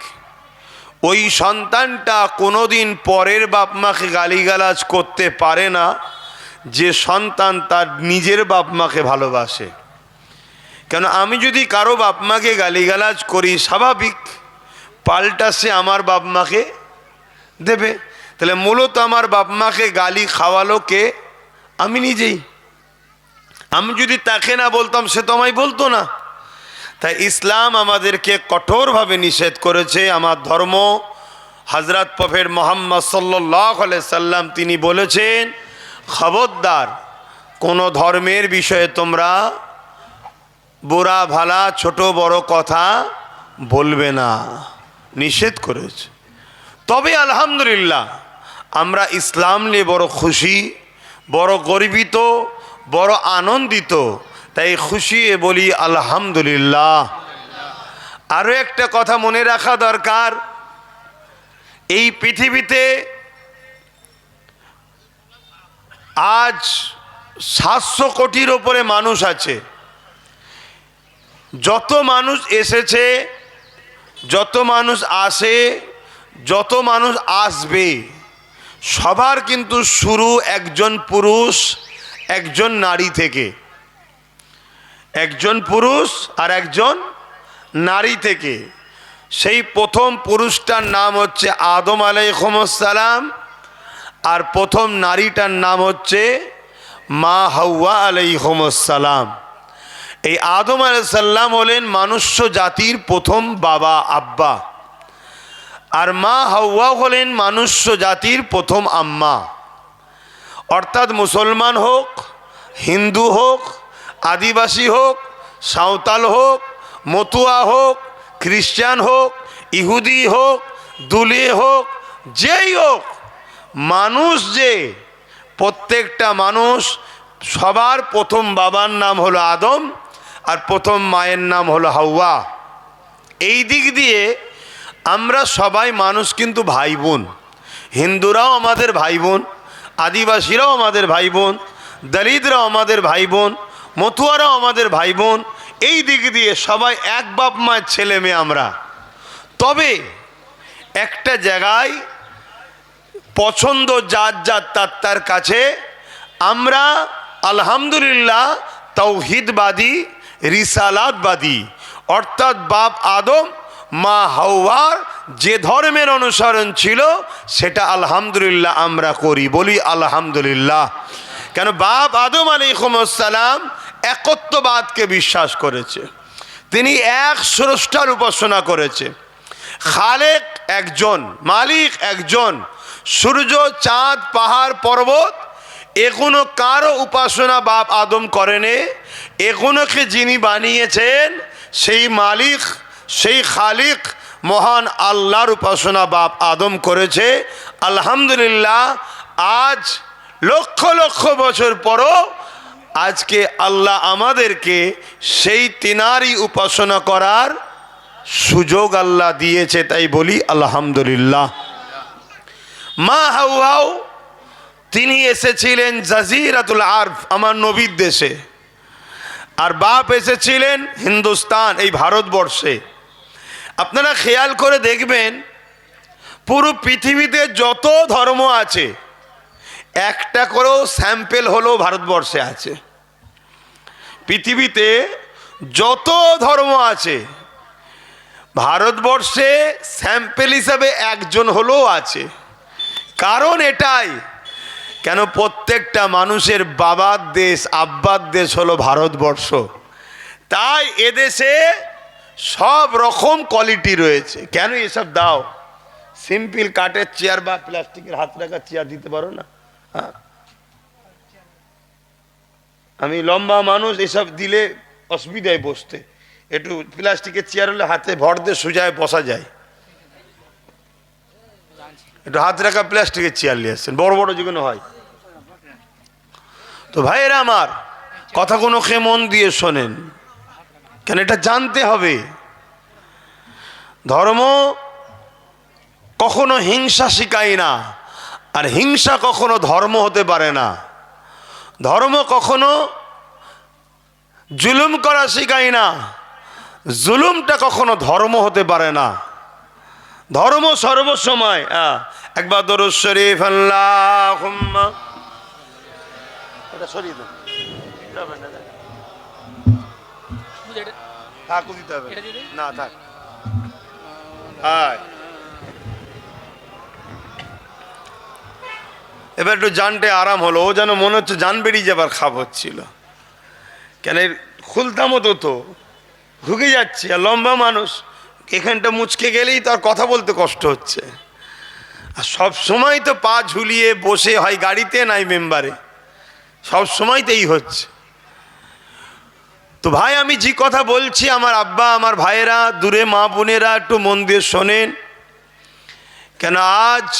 ওই সন্তানটা কোনোদিন পরের বাপ মাকে গালিগালাজ করতে পারে না যে সন্তান তার নিজের বাপ মাকে ভালোবাসে। কেন আমি যদি কারো বাপ মাকে গালিগালাজ করি, স্বাভাবিক পাল্টা সে আমার বাপ মাকে দেবে। তাহলে মূলত আমার বাপ মাকে গালি খাওয়ালো কে? আমি নিজেই। আমি যদি তাকে না বলতাম সে তো আমায় বলতো না। তাই ইসলাম আমাদেরকে কঠোরভাবে নিষেধ করেছে। আমার ধর্ম, হযরত প্রফেট মুহাম্মদ সাল্লাল্লাহু আলাইহি সাল্লাম তিনি বলেছেন, খবরদার কোনো ধর্মের বিষয়ে তোমরা বুড়া ভালা ছোট বড় কথা বলবে না, নিষেধ করেছে। তবে আলহামদুলিল্লাহ আমরা ইসলাম নিয়ে বড় খুশি, বড় গর্বিত, বড় আনন্দিত। তাই খুশি বলি আলহামদুলিল্লাহ। আরও একটা কথা মনে রাখা দরকার, এই পৃথিবীতে আজ 700 কোটির ওপরে মানুষ আছে। যত মানুষ এসেছে, যত মানুষ আসে, যত মানুষ আসবে, সবার কিন্তু শুরু একজন পুরুষ একজন নারী থেকে, একজন পুরুষ আর একজন নারী থেকে। সেই প্রথম পুরুষটার নাম হচ্ছে আদম আলাইহিস সালাম, আর প্রথম নারীটার নাম হচ্ছে মা হাওয়া আলাইহিস সালাম। এই আদম আলাইহিস সালাম হলেন মনুষ্য জাতির প্রথম বাবা, আব্বা। আর মা হাওয়া হলেন মনুষ্য জাতির প্রথম আম্মা। অর্থাৎ মুসলমান হোক, হিন্দু হোক, আদিবাসী হোক, সাঁওতাল হোক, মতুয়া হোক, খ্রিস্টান হোক, ইহুদি হোক, দুলে হোক, যেই হোক, মানুষ যে প্রত্যেকটা মানুষ, সবার প্রথম বাবার নাম হলো আদম আর প্রথম মায়ের নাম হলো হাওয়া। এই দিক দিয়ে আমরা সবাই মানুষ কিন্তু ভাই বোন। হিন্দুরাও আমাদের ভাই বোন, আদিবাসীরাও আমাদের ভাই বোন, দলিতরাও আমাদের ভাই বোন, মতুয়ারাও আমাদের ভাই বোন। এই দিক দিয়ে সবাই এক বাপ মায়ের ছেলে মেয়ে আমরা। তবে একটা জায়গায় পছন্দ যার যার তার কাছে। আমরা আলহামদুলিল্লাহ তাওহীদবাদী, রিসালাতবাদী। অর্থাৎ বাপ আদম মা হাওয়ার যে ধর্মের অনুসরণ ছিল সেটা আলহামদুলিল্লাহ আমরা করি, বলি আলহামদুলিল্লাহ। কেন বাপ আদম আলাইহিস সালাম একত্ববাদকে বিশ্বাস করেছে। তিনি এক স্রষ্টার উপাসনা করেছে। খালেক একজন, মালিক একজন। সূর্য, চাঁদ, পাহাড়, পর্বত এগুলো কারো উপাসনা বাপ আদম করেনি। এগুলোকে যিনি বানিয়েছেন সেই মালিক, সেই খালিক মহান আল্লাহর উপাসনা বাপ আদম করেছে। আলহামদুলিল্লাহ আজ লক্ষ লক্ষ বছর পরও আজকে আল্লাহ আমাদেরকে সেই তিনারই উপাসনা করার সুযোগ আল্লাহ দিয়েছে, তাই বলি আলহামদুলিল্লাহ। মা হাওয়াও তিনি এসেছিলেন জাজিরাতুল আরব, আমার নবীর দেশে। আর বাপ এসেছিলেন হিন্দুস্তান, এই ভারতবর্ষে। আপনারা খেয়াল করে দেখবেন পুরো পৃথিবীতে যত ধর্ম আছে একটা করেও স্যাম্পেল হলো ভারতবর্ষে আছে। পৃথিবীতে যত ধর্ম আছে ভারতবর্ষে স্যাম্পেল হিসাবে একজন হলেও আছে। কারণ এটাই, কেন প্রত্যেকটা মানুষের বাবার দেশ, আব্বার দেশ হলো ভারতবর্ষ। তাই এদেশে সব রকম কোয়ালিটি রয়েছে। কেন এসব দাও? সিম্পল কাঠের চেয়ার বা প্লাস্টিকের হাত রাখার চেয়ার দিতে পারো না? হ্যাঁ, আমি লম্বা মানুষ, এসব দিলে অসুবিধায় বসতে। একটু প্লাস্টিকের চেয়ার হলে হাতে ভর দিয়ে সোজায় বসা যায়। একটু হাত রাখা প্লাস্টিকের চেয়ার নিয়ে আসছেন, বড় বড় যেগুলো হয়। তো ভাইয়েরা আমার, কথাগুলো খেয়ে মন দিয়ে শোনেন, কেন এটা জানতে হবে। ধর্ম কখনো হিংসা শিখায় না, আর হিংসা কখনো ধর্ম হতে পারে না। ধর্ম কখনো জুলুম করা শিখায় না, জুলুমটা কখনো ধর্ম হতে পারে না। ধর্ম সর্বসময়। একবার দরুদ শরীফ আল্লাহুম্মা, এটা সরিয়ে দাও, থাক দিতে হবে না, থাক। এবার একটু জানটে আরাম হলো, ও যেন মনে হচ্ছে জান বেরিয়ে যাবার খাপ হচ্ছিল। কেন খুলতাম তো ঢুকে যাচ্ছে, আর লম্বা মানুষ এখানটা মুচকে গেলেই তার কথা বলতে কষ্ট হচ্ছে। আর সব সময় তো পা ঝুলিয়ে বসে হয় গাড়িতে নাই মেম্বারে, সব সময় তো এই হচ্ছে। তো ভাই, আমি যে কথা বলছি, আমার আব্বা, আমার ভাইয়েরা, দূরে মা বোনেরা একটু মন দিয়ে শোনেন। কেন আজ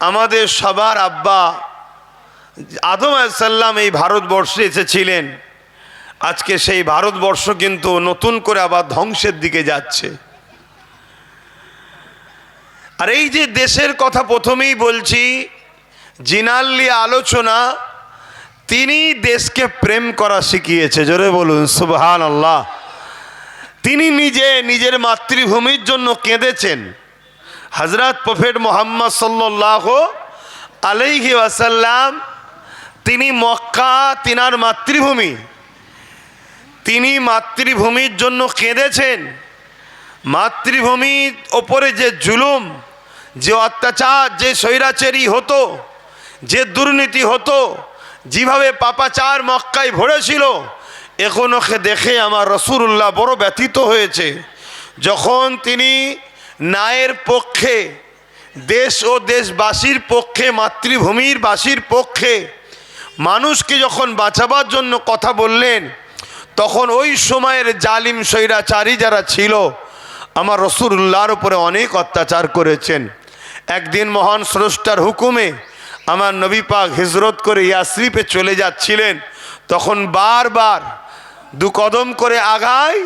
আমাদের সবার আব্বা আদম আলাইহিস সালাম এই ভারতবর্ষে এসেছিলেন। আজকে সেই ভারতবর্ষ কিন্তু নতুন করে আবার ধ্বংসের দিকে যাচ্ছে। আর এই যে দেশের কথা প্রথমেই বলছি, জিনার নিয়ে আলোচনা, তিনি দেশকে প্রেম করা শিখিয়েছে। জোরে বলুন সুবহানাল্লাহ। তিনি নিজে নিজের মাতৃভূমির জন্য কেঁদেছেন। হযরত প্রফেট মুহাম্মদ সাল্লাল্লাহু আলাইহি ওয়াসাল্লাম, তিনি মক্কা, তিনার মাতৃভূমি, তিনি মাতৃভূমির জন্য কেঁদেছেন। মাতৃভূমির ওপরে যে জুলুম, যে অত্যাচার, যে স্বৈরাচারী হতো, যে দুর্নীতি হতো, যেভাবে পাপাচার মক্কায় ভরেছিল, এখনোকে দেখে আমার রাসূলুল্লাহ বড় ব্যথিত হয়েছে। যখন তিনি ন্যায়ের পক্ষে, দেশ ও দেশবাসীর পক্ষে, মাতৃভূমির বাসীর পক্ষে মানুষকে যখন বাঁচাবার জন্য কথা বললেন, তখন ওই সময়ের জালিম স্বৈরাচারী যারা ছিল আমার রাসূলুল্লাহর উপরে অনেক অত্যাচার করেছেন। একদিন মহান স্রষ্টার হুকুমে আমার নবী পাক হিজরত করে ইয়াসরিফে চলে যাচ্ছিলেন। তখন বারবার দু কদম করে আগায়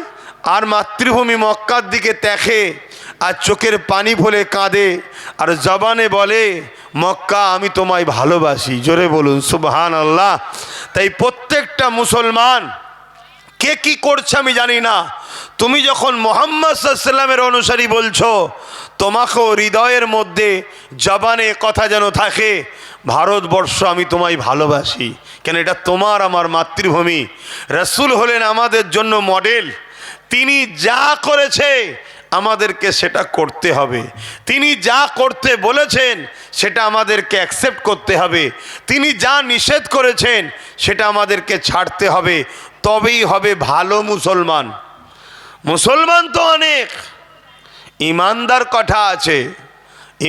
আর মাতৃভূমি মক্কার দিকে দেখে, আর চোখের পানি ফেলে কাঁদে, আর জবানে বলে, মক্কা আমি তোমায় ভালোবাসি। জোরে বলুন সুবহানাল্লাহ। তাই প্রত্যেকটা মুসলমান, কে কি করছে আমি জানি না, তুমি যখন মুহাম্মদ সাল্লাল্লাহু আলাইহি ওয়াসাল্লামের অনুসারী বলছো, তোমাকেও হৃদয়ের মধ্যে জবানে কথা যেন থাকে, ভারতবর্ষ আমি তোমায় ভালোবাসি। কেন এটা তোমার আমার মাতৃভূমি। রাসূল হলেন আমাদের জন্য মডেল। তিনি যা করেছে আমাদেরকে সেটা করতে হবে। তিনি যা করতে বলেছেন সেটা আমাদেরকে অ্যাকসেপ্ট করতে হবে। তিনি যা নিষেধ করেছেন সেটা আমাদেরকে ছাড়তে হবে, তবেই হবে ভালো মুসলমান। মুসলমান তো অনেক, ইমানদার কথা আছে।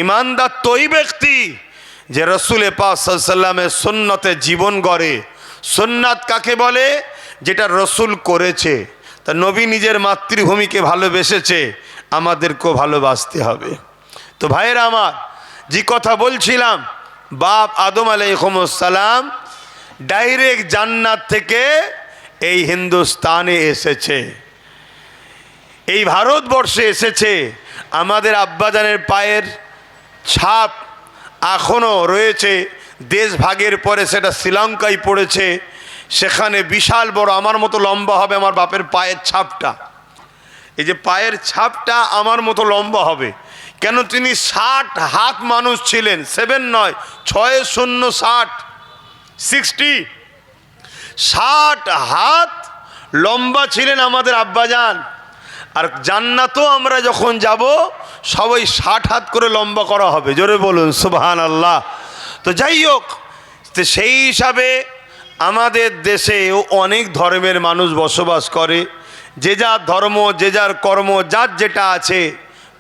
ইমানদার তোই ব্যক্তি যে রাসূল পাক সাল্লাল্লাহু আলাইহি ওয়াসাল্লামের সুন্নতে জীবন গড়ে। সুন্নাত কাকে বলে? যেটা রাসূল করেছে। তা নবী নিজের মাতৃভূমিকে ভালোবেসেছে, আমাদেরকেও ভালোবাসতে হবে। তো ভাইয়েরা আমার, যে কথা বলছিলাম, বাপ আদম আলাইহিস সালাম ডাইরেক্ট জান্নাত থেকে এই হিন্দুস্তানে এসেছে, এই ভারতবর্ষে এসেছে। আমাদের আব্বাজানের পায়ের ছাপ এখনও রয়েছে। দেশ ভাগের পরে সেটা শ্রীলঙ্কায় পড়েছে। সেখানে বিশাল বড়, আমার মতো লম্বা হবে আমার বাপের পায়ের ছাপটা। এই যে পায়ের ছাপটা আমার মতো লম্বা হবে। কেন? তিনি 60 হাত মানুষ ছিলেন, 7 নয়, 60 60 হাত লম্বা ছিলেন আমাদের আব্বাজান। আর জান্নাতও আমরা যখন যাব সবাই 60 হাত করে লম্বা করা হবে। জোরে বলুন সুবহানাল্লাহ। তো যাই হোক, তো সেই হিসাবে আমাদের দেশেও অনেক ধর্মের মানুষ বসবাস করে। যে যার ধর্ম, যে যার কর্ম, যার যেটা আছে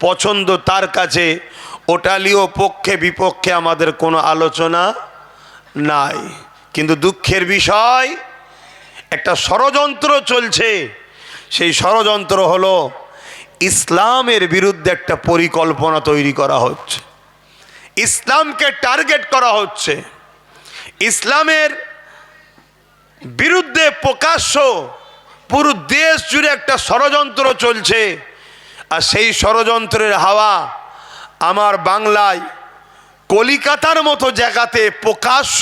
পছন্দ তার কাছে, ওটা নিয়েও পক্ষে বিপক্ষে আমাদের কোনো আলোচনা নাই। কিন্তু দুঃখের বিষয়, একটা ষড়যন্ত্র চলছে। সেই ষড়যন্ত্র হলো ইসলামের বিরুদ্ধে একটা পরিকল্পনা তৈরি করা হচ্ছে, ইসলামকে টার্গেট করা হচ্ছে, ইসলামের বিরুদ্ধে প্রকাশ্য পুরো দেশ জুড়ে একটা ষড়যন্ত্র চলছে। আর সেই ষড়যন্ত্রের হাওয়া আমার বাংলায় কলিকাতার মতো জায়গাতে প্রকাশ্য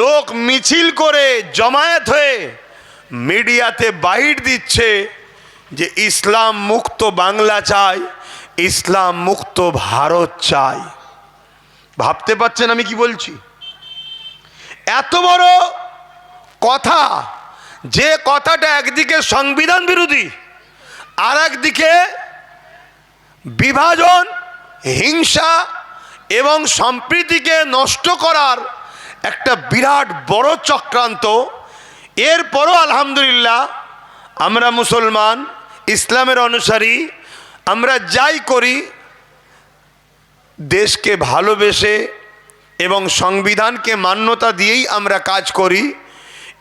লোক মিছিল করে জমায়েত হয়ে মিডিয়াতে বাইট দিচ্ছে যে ইসলাম মুক্ত বাংলা চাই, ইসলাম মুক্ত ভারত চাই। ভাবতে পারছেন আমি কি বলছি? এত বড় কথা, যে কথাটা একদিকে সংবিধান বিরোধী, আর একদিকে বিভাজন, হিংসা এবং সম্প্রীতিকে নষ্ট করার একটা বিরাট বড় চক্রান্ত। এরপরও আলহামদুলিল্লাহ আমরা মুসলমান, ইসলামের অনুসারী, আমরা যাই করি দেশকে ভালোবেসে এবং সংবিধানকে মান্যতা দিয়েই আমরা কাজ করি।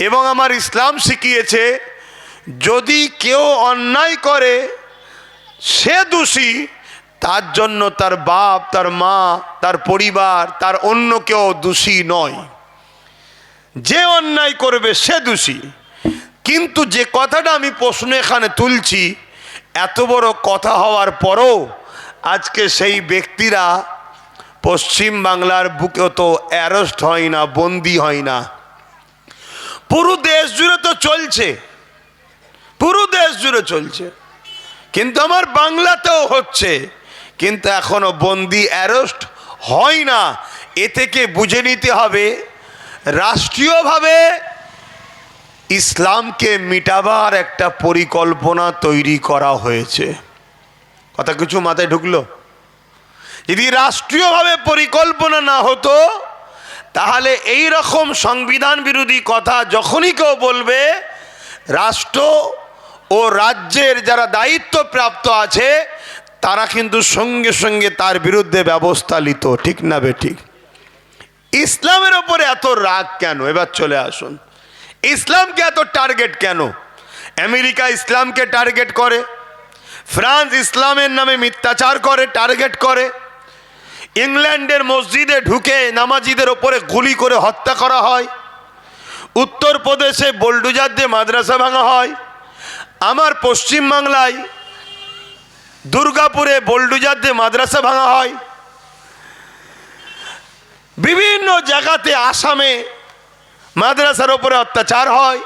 এবং আমার ইসলাম শিখিয়েছে যদি কেউ অন্যায় করে সে দোষী, তার জন্য তার বাপ, তার মা, তার পরিবার, তার অন্য কেউ দোষী নয়। যে অন্যায় করবে সে দোষী। কিন্তু যে কথাটা আমি প্রশ্ন এখানে তুলছি, এত বড় কথা হওয়ার পরও আজকে সেই ব্যক্তিরা পশ্চিম বাংলার বুকে তো অ্যারেস্ট হয় না, বন্দি হয় না। পুরো দেশ জুড়ে তো চলছে, পুরো দেশ জুড়ে চলছে, কিন্তু আমার বাংলাতেও হচ্ছে, কিন্তু এখনো বন্দি অ্যারেস্ট হয় না। এ থেকে বুঝে নিতে হবে রাষ্ট্রীয়ভাবে ইসলামকে মিটাবার একটা পরিকল্পনা তৈরি করা হয়েছে। কথা কিছু মাথায় ঢুকলো? যদি রাষ্ট্রীয়ভাবে পরিকল্পনা না হতো তাহলে এই রকম সংবিধান বিরোধী কথা যখনই কেউ বলবে, রাষ্ট্র ও রাজ্যের যারা দায়িত্বপ্রাপ্ত আছে তারা কিন্তু সঙ্গে সঙ্গে তার বিরুদ্ধে ব্যবস্থা নিত। ঠিক না বেঠিক? ইসলামের ওপরে এত রাগ কেন? এবার চলে আসুন, ইসলামকে এত টার্গেট কেন? আমেরিকা ইসলামকে টার্গেট করে, ফ্রান্স ইসলামের নামে মিথ্যাচার করে, টার্গেট করে, ইংল্যান্ডের মসজিদে ঢুকে নামাজিদের ওপরে গুলি করে হত্যা করা হয়, উত্তরপ্রদেশে বোলডোজার দিয়ে মাদ্রাসা ভাঙা হয়, আমার পশ্চিমবাংলায় দুর্গাপুরে বোলডোজার দিয়ে মাদ্রাসা ভাঙা হয়, বিভিন্ন জায়গাতে আসামে মাদ্রাসার ওপরে অত্যাচার হয়।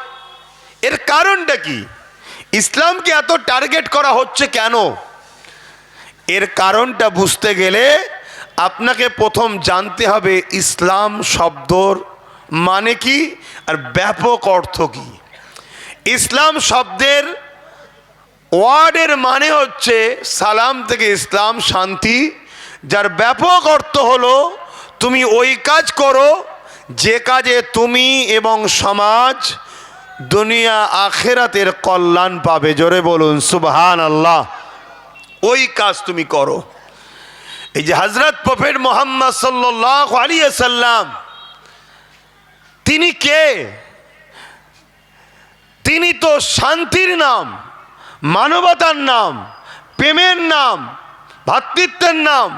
এর কারণটা কি? ইসলামকে এত টার্গেট করা হচ্ছে কেন? এর কারণটা বুঝতে গেলে আপনাকে প্রথম জানতে হবে ইসলাম শব্দর মানে কি আর ব্যাপক অর্থ কি। ইসলাম শব্দের ওয়ার্ডের মানে হচ্ছে সালাম থেকে ইসলাম, শান্তি, যার ব্যাপক অর্থ হলো তুমি ওই কাজ করো যে কাজে তুমি এবং সমাজ দুনিয়া আখেরাতের কল্যাণ পাবে। জোরে বলুন সুবহানাল্লাহ। ওই কাজ তুমি করো। এই যে হযরত প্রফেট মুহাম্মদ সাল্লাল্লাহু আলাইহি ওয়াসাল্লাম, তিনি কে? তিনি তো শান্তির নাম, মানবতার নাম, প্রেমের নাম, ভ্রাতৃত্বের নাম,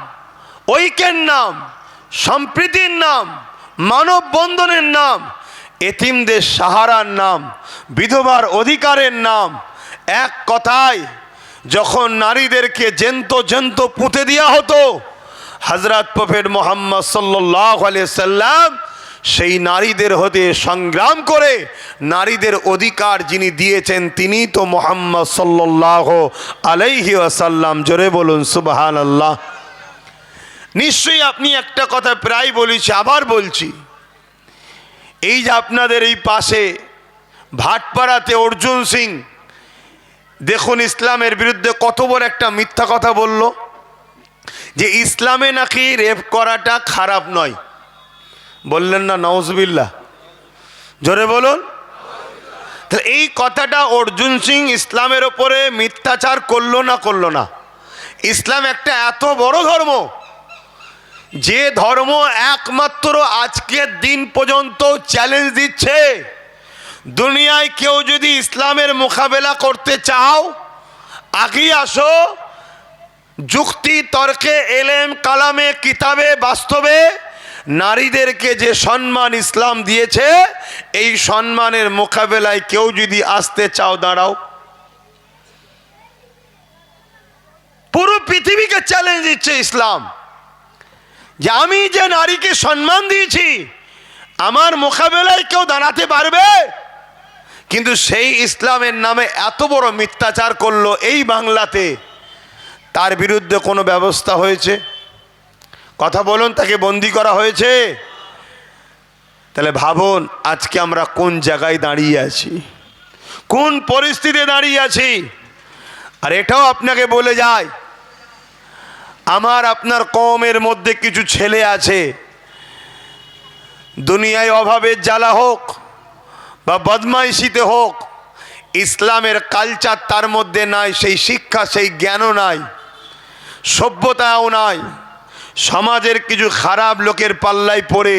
ঐক্যের নাম, সম্প্রীতির নাম, মানববন্ধনের নাম, এতিমদের সাহারার নাম, বিধবার অধিকারের নাম। এক কথায় যখন নারীদেরকে জ্যান্ত পুঁতে দেওয়া হতো, হযরত প্রফেট মুহাম্মদ সাল্লাল্লাহু আলাইহি সাল্লাম সেই নারীদের হতে সংগ্রাম করে নারীদের অধিকার যিনি দিয়েছেন তিনি তো মুহাম্মদ সাল্লাল্লাহু আলাইহি ওয়াসাল্লাম। জোরে বলুন সুবহানাল্লাহ। নিশ্চয়ই আপনি একটা কথা প্রায় বলেছি, আবার বলছি, এই যে আপনাদের এই পাশে ভাটপাড়াতে অর্জুন সিং, দেখুন ইসলামের বিরুদ্ধে কত বড় একটা মিথ্যা কথা বলল যে ইসলামে নাকি রেপ করাটা খারাপ নয়। বললেন না নাউজুবিল্লাহ? জোরে বলুন। তাহলে এই কথাটা অর্জুন সিং ইসলামের ওপরে মিথ্যাচার করলো না করলো না? ইসলাম একটা এত বড় ধর্ম, যে ধর্ম একমাত্র আজকের দিন পর্যন্ত চ্যালেঞ্জ দিচ্ছে, দুনিয়ায় কেউ যদি ইসলামের মোকাবেলা করতে চাও, আগেই আসো, যুক্তি তর্কে, এলেম কালামে, কিতাবে, বাস্তবে নারীদেরকে যে সম্মান ইসলাম দিয়েছে, এই সম্মানের মোকাবেলায় কেউ যদি আসতে চাও, দাঁড়াও। পুরো পৃথিবীকে চ্যালেঞ্জ দিচ্ছে ইসলাম, যে আমি যে নারীকে সম্মান দিয়েছি, আমার মোকাবেলায় কেউ দাঁড়াতে পারবে? কিন্তু সেই ইসলামের নামে এত বড় মিথ্যাচার করলো এই বাংলাতে, তার বিরুদ্ধে কোনো ব্যবস্থা হয়েছে? কথা বলুন, তাকে বন্দি করা হয়েছে? তাহলে ভাবুন আজকে আমরা কোন জায়গায় দাঁড়িয়ে আছি, কোন পরিস্থিতিতে দাঁড়িয়ে আছি। আর এটাও আপনাকে বলে যায়, আমার আপনার কওমের মধ্যে কিছু ছেলে আছে, দুনিয়ায় অভাবের জ্বালা হোক বা বদমাইশিতে হোক, ইসলামের কালচার তার মধ্যে নাই, সেই শিক্ষা, সেই জ্ঞানও নাই, সভ্যতাও নাই। সমাজের কিছু খারাপ লোকের পাল্লায় পড়ে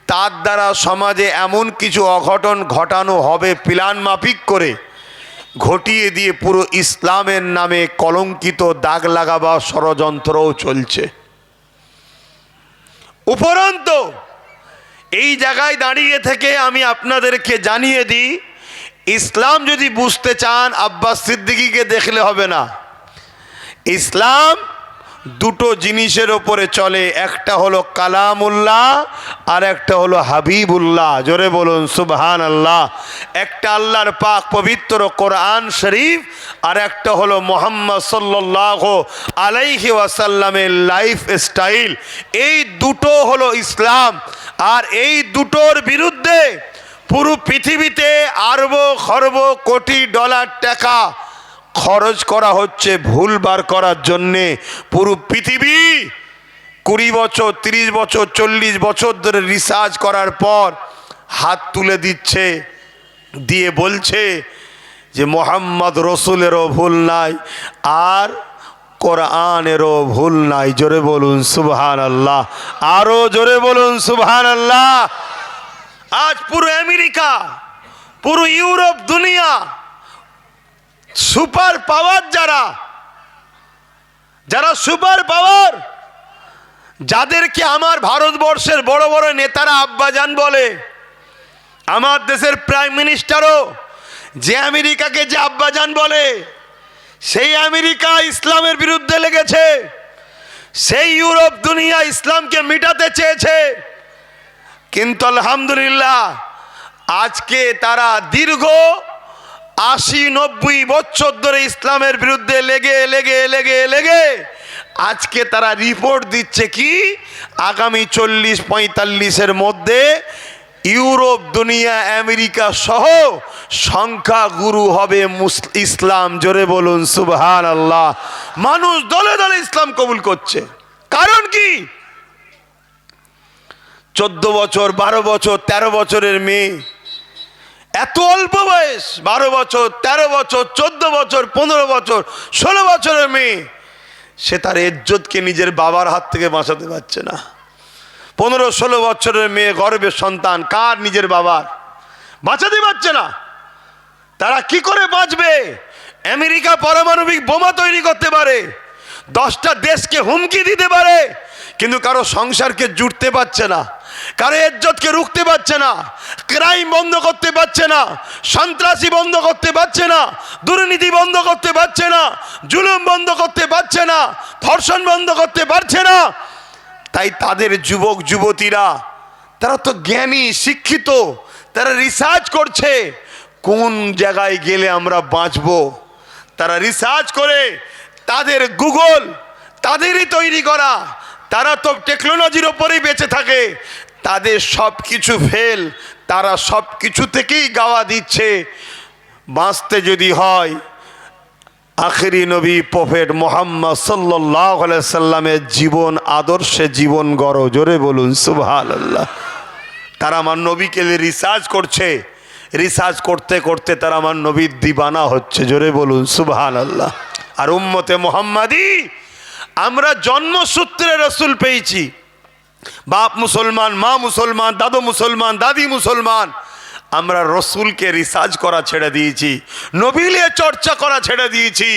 তার দ্বারা সমাজে এমন কিছু অঘটন ঘটানো হবে প্ল্যান মাফিক করে, ঘটিয়ে দিয়ে পুরো ইসলামের নামে কলঙ্কিত দাগ লাগাবার ষড়যন্ত্রও চলছে। উপরন্তু এই জায়গায় দাঁড়িয়ে থেকে আমি আপনাদেরকে জানিয়ে দিই, ইসলাম যদি বুঝতে চান আব্বাস সিদ্দিকীকে দেখলে হবে না। ইসলাম দুটো জিনিসের ওপরে চলে, একটা হলো কালামুল্লাহ আর একটা হলো হাবিবুল্লাহ। জোরে বলুন সুবহানাল্লাহ। একটা আল্লাহর পাক পবিত্র কোরআন শরীফ, আর একটা হলো মুহাম্মদ সাল্লাল্লাহু আলাইহি ওয়াসাল্লামের লাইফ স্টাইল। এই দুটো হলো ইসলাম। আর এই দুটোর বিরুদ্ধে পুরো পৃথিবীতে আরব খরব কোটি ডলার টাকা খরচ করা হচ্ছে ভুল বার করার জন্যে। পুরো পৃথিবী 20 বছর, 30 বছর, 40 বছর ধরে রিসার্চ করার পর হাত তুলে দিচ্ছে, দিয়ে বলছে যে মোহাম্মদ রসুলেরও ভুল নাই আর কোরআনেরও ভুল নাই। জোরে বলুন সুবহানাল্লাহ, আরো জোরে বলুন সুবহানাল্লাহ। আজ পুরো আমেরিকা, পুরো ইউরোপ, দুনিয়া সুপার পাওয়ার, যারা সুপার পাওয়ার, যাদেরকে আমার ভারতবর্ষের বড় বড় নেতারা আব্বাজান বলে, আমার দেশের প্রাইম মিনিস্টারও যে আমেরিকাকে যে আব্বাজান বলে, সেই আমেরিকা ইসলামের বিরুদ্ধে লেগেছে। সেই ইউরোপ দুনিয়া ইসলামকে মিটাতে চেয়েছে, কিন্তু আলহামদুলিল্লাহ আজকে তারা দীর্ঘ 80-90 বছর ধরে ইসলামের বিরুদ্ধে লেগে আজকে তারা রিপোর্ট দিচ্ছে কি আগামী 40-45-এর মধ্যে ইউরোপ দুনিয়া আমেরিকা সহ সংখ্যাগুরু হবে ইসলাম। জোরে বলুন সুবহানাল্লাহ। মানুষ দলে দলে ইসলাম কবুল করছে। কারণ কি? 14 বছর, 12 বছর, 13 বছরের মেয়ে, এত অল্প বয়স, 12 বছর, 13 বছর, 14 বছর, 15 বছর, 16 বছরের মেয়ে, সে তার ইজ্জতকে নিজের বাবার হাত থেকে বাঁচাতে পারছে না। 15-16 বছরের মেয়ে, গর্ভের সন্তান, কার? নিজের বাবার, বাঁচাতে পারছে না। তারা কি করে বাঁচবে? আমেরিকা পারমাণবিক বোমা তৈরি করতে পারে, 10টা দেশকে হুমকি দিতে পারে, কিন্তু কারো সংসারকে জুড়তে পারছে না, কারো ইজ্জতকে রুখতে পারছে না, ক্রাইম বন্ধ করতে পারছে না, সন্ত্রাসী বন্ধ করতে পারছে না, দুর্নীতি বন্ধ করতে পারছে না, জুলুম বন্ধ করতে পারছে না, ধর্ষণ বন্ধ করতে পারছে না। তাই তাদের যুবক যুবতীরা, তারা তো জ্ঞানী, শিক্ষিত, তারা রিসার্চ করছে কোন জায়গায় গেলে আমরা বাঁচব। তারা রিসার্চ করে, তাদের গুগল তাদেরই তৈরি করা, তারা তো টেকনোলজির ওপরেই বেঁচে থাকে, তাদের সব কিছু ফেল, তারা সব কিছু থেকেই গাওয়া দিচ্ছে। বাঁচতে যদি হয় আখেরি নবী প্রফেট মোহাম্মদ সাল্লাল্লাহু আলাইহি সাল্লামের জীবন আদর্শে জীবন গড়ো। জোরে বলুন সুবহানাল্লাহ। তারা আমার নবীকে রিসার্চ করছে, রিসার্চ করতে করতে তারা আমার নবীর দিবানা হচ্ছে। জোরে বলুন সুবহানাল্লাহ। আর উম্মতে মুহাম্মাদি, আমরা জন্মসূত্রে রসুল পেয়েছি। বাপ মুসলমান, মা মুসলমান, দাদু মুসলমান, দাদি মুসলমান। আমরা রসুলকে রিসার্চ করা ছেড়ে দিয়েছি, নবীলে চর্চা করা ছেড়ে দিয়েছি।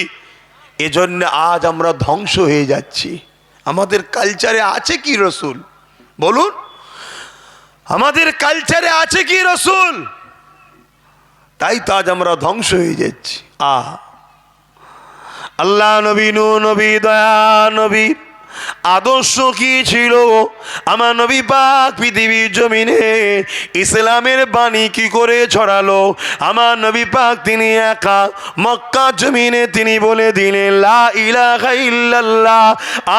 এজন্য আজ আমরা ধ্বংস হয়ে যাচ্ছি। আমাদের কালচারে আছে কি রসুল? বলুন, আমাদের কালচারে আছে কি রসুল? তাই তো আজ আমরা ধ্বংস হয়ে যাচ্ছি। আল্লাহ নবী, নূহ নবী, দয়া নবী আদর্শ কি ছিল? আমার নবী পাক পৃথিবীর জমিনে ইসলামের বাণী কি করে ছড়ালো? আমার নবী পাক তিনি একা মক্কা জমিনে তিনি বলে দিলেন, লা ইলাহা ইল্লাল্লাহ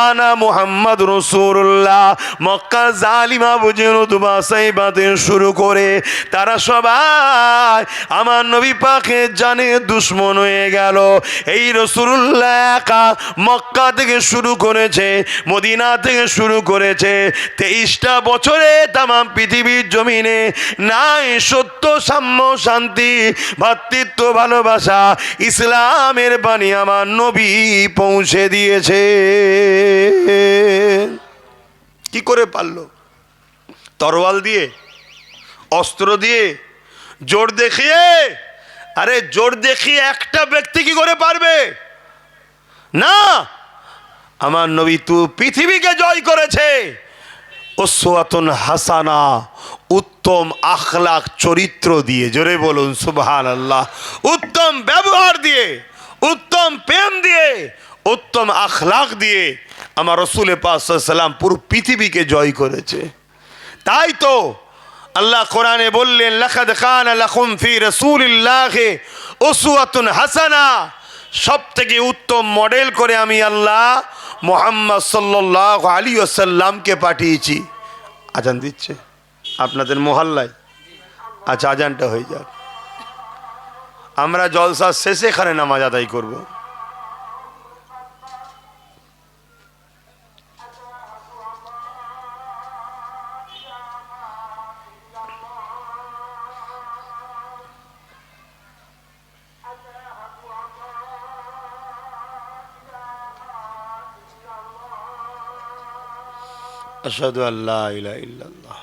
আনা মুহাম্মদ রাসূলুল্লাহ। মক্কা জালিমা বুঝে নতুবাসাই বাতে শুরু করে তারা সবাই আমার নবী পাকের জানে দুশ্মন হয়ে গেল। এই রাসূলুল্লাহ একা মক্কা থেকে শুরু করেছে, মদিনা থেকে শুরু করেছে। 23টা বছরে তামাম পৃথিবীর জমিনে নাই সত্য, সাম্য, শান্তি, ভ্রাতৃত্ব, ভালোবাসা, ইসলামের বাণী আমার নবী পৌঁছে দিয়েছে। কি করে পারলো? তরোয়াল দিয়ে, অস্ত্র দিয়ে, জোর দেখিয়ে? আরে জোর দেখিয়ে একটা ব্যক্তি কি করে পারবে? না, আমার নবী তো পৃথিবীকে জয় করেছে উসওয়াতুন হাসানা, উত্তম আখলাক চরিত্র দিয়ে। জোরে বলুন সুবহানাল্লাহ। উত্তম ব্যবহার দিয়ে, উত্তম প্রেম দিয়ে, উত্তম আখলাক দিয়ে আমার রাসূল পাক সাল্লাল্লাহু আলাইহি ওয়াসাল্লাম পুরো পৃথিবীকে জয় করেছে। তাই তো আল্লাহ কোরআনে বললেন, লাকাদ কানা লাকুম ফি রাসূলিল্লাহি উসওয়াতুন হাসানা। সব থেকে উত্তম মডেল করে আমি আল্লাহ মুহাম্মদ সাল্লাল্লাহু আলাইহি ওয়াসাল্লামকে পাঠিয়েছি। আজান দিচ্ছে আপনাদের মহল্লায়? আচ্ছা, আজানটা হয়ে যাক, আমরা জলসা শেষে এখানে নামাজ আদায় করব। আশহাদু আল্লা ইলাহা ইল্লাল্লাহ।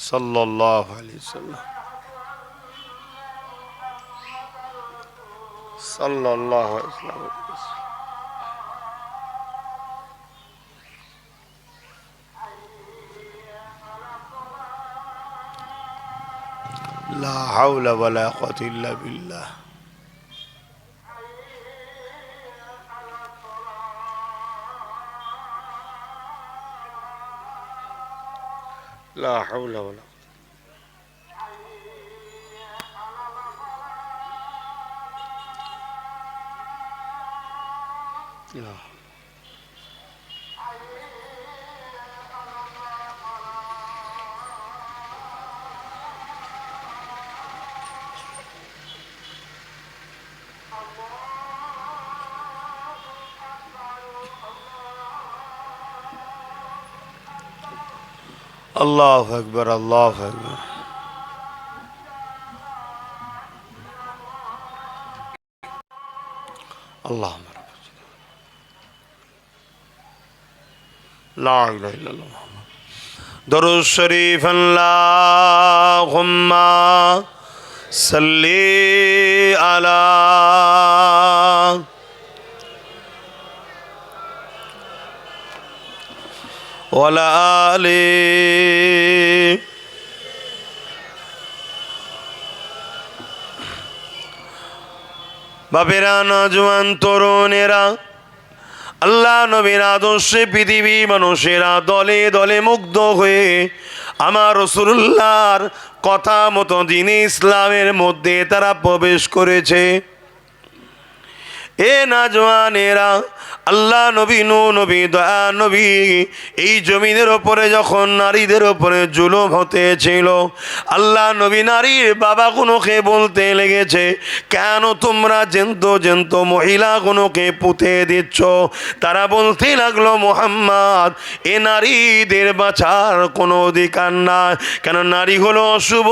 সাল্লাল্লাহু আলাইহি ওয়াসাল্লাম। সাল্লাল্লাহু আলাইহি ওয়াসাল্লাম। লা হাওলা ওয়ালা কুওয়াতা ইল্লা বিল্লাহ। লা হাওলা ওয়ালা লা আল্লাহু আকবার, আল্লাহু আকবার। আল্লাহুম্মা লা ইলাহা ইল্লাল্লাহ। দরুদ শরীফ। আল্লাহুম্মা সাল্লি আলা ওয়ালা আলি বাপেরা, নওজোয়ান তরুণেরা, আল্লাহ নবীর আদর্শে পৃথিবী মানুষেরা দলে দলে মুগ্ধ হয়ে আমার রাসূলুল্লাহর কথা মতো দ্বীনে ইসলামের মধ্যে তারা প্রবেশ করেছে। এ না জওয়ানেরা, আল্লাহ নবী, নূহ নবী, দয়া নবী এই জমিনের ওপরে যখন নারীদের ওপরে জুলুম হতেছিল, আল্লাহ নবী নারীর বাবাগুলোকে বলতে লেগেছে, কেন তোমরা জেন্ত মহিলাগুলোকে পুঁতে দিচ্ছ? তারা বলতে লাগলো, মুহাম্মদ, এ নারীদের বাঁচার কোনো অধিকার নাই। কেন? নারী হলো অশুভ,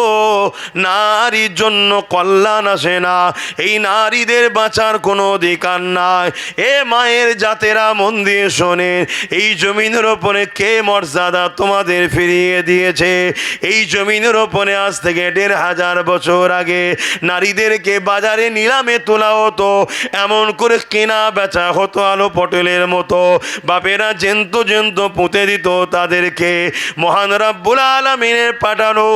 নারীর জন্য কল্যাণ আসে না, এই নারীদের বাঁচার কোনো অধিকার নাই। এ মায়ের জাতেরা, মন দিয়ে শোনেন, এই জমিনের ওপরে কে মর্যাদা তোমাদের ফিরিয়ে দিয়েছে? এই জমিনের ওপরে আজ থেকে ১৫০০ বছর আগে নারীদেরকে বাজারে নিলামে তোলা হতো, এমন করে কেনা বেচা হতো আলো পটলের মতো। বাপেরা জেন্ত পুঁতে দিত তাদেরকে। মহান রব্বুল আলামিনের পাঠানো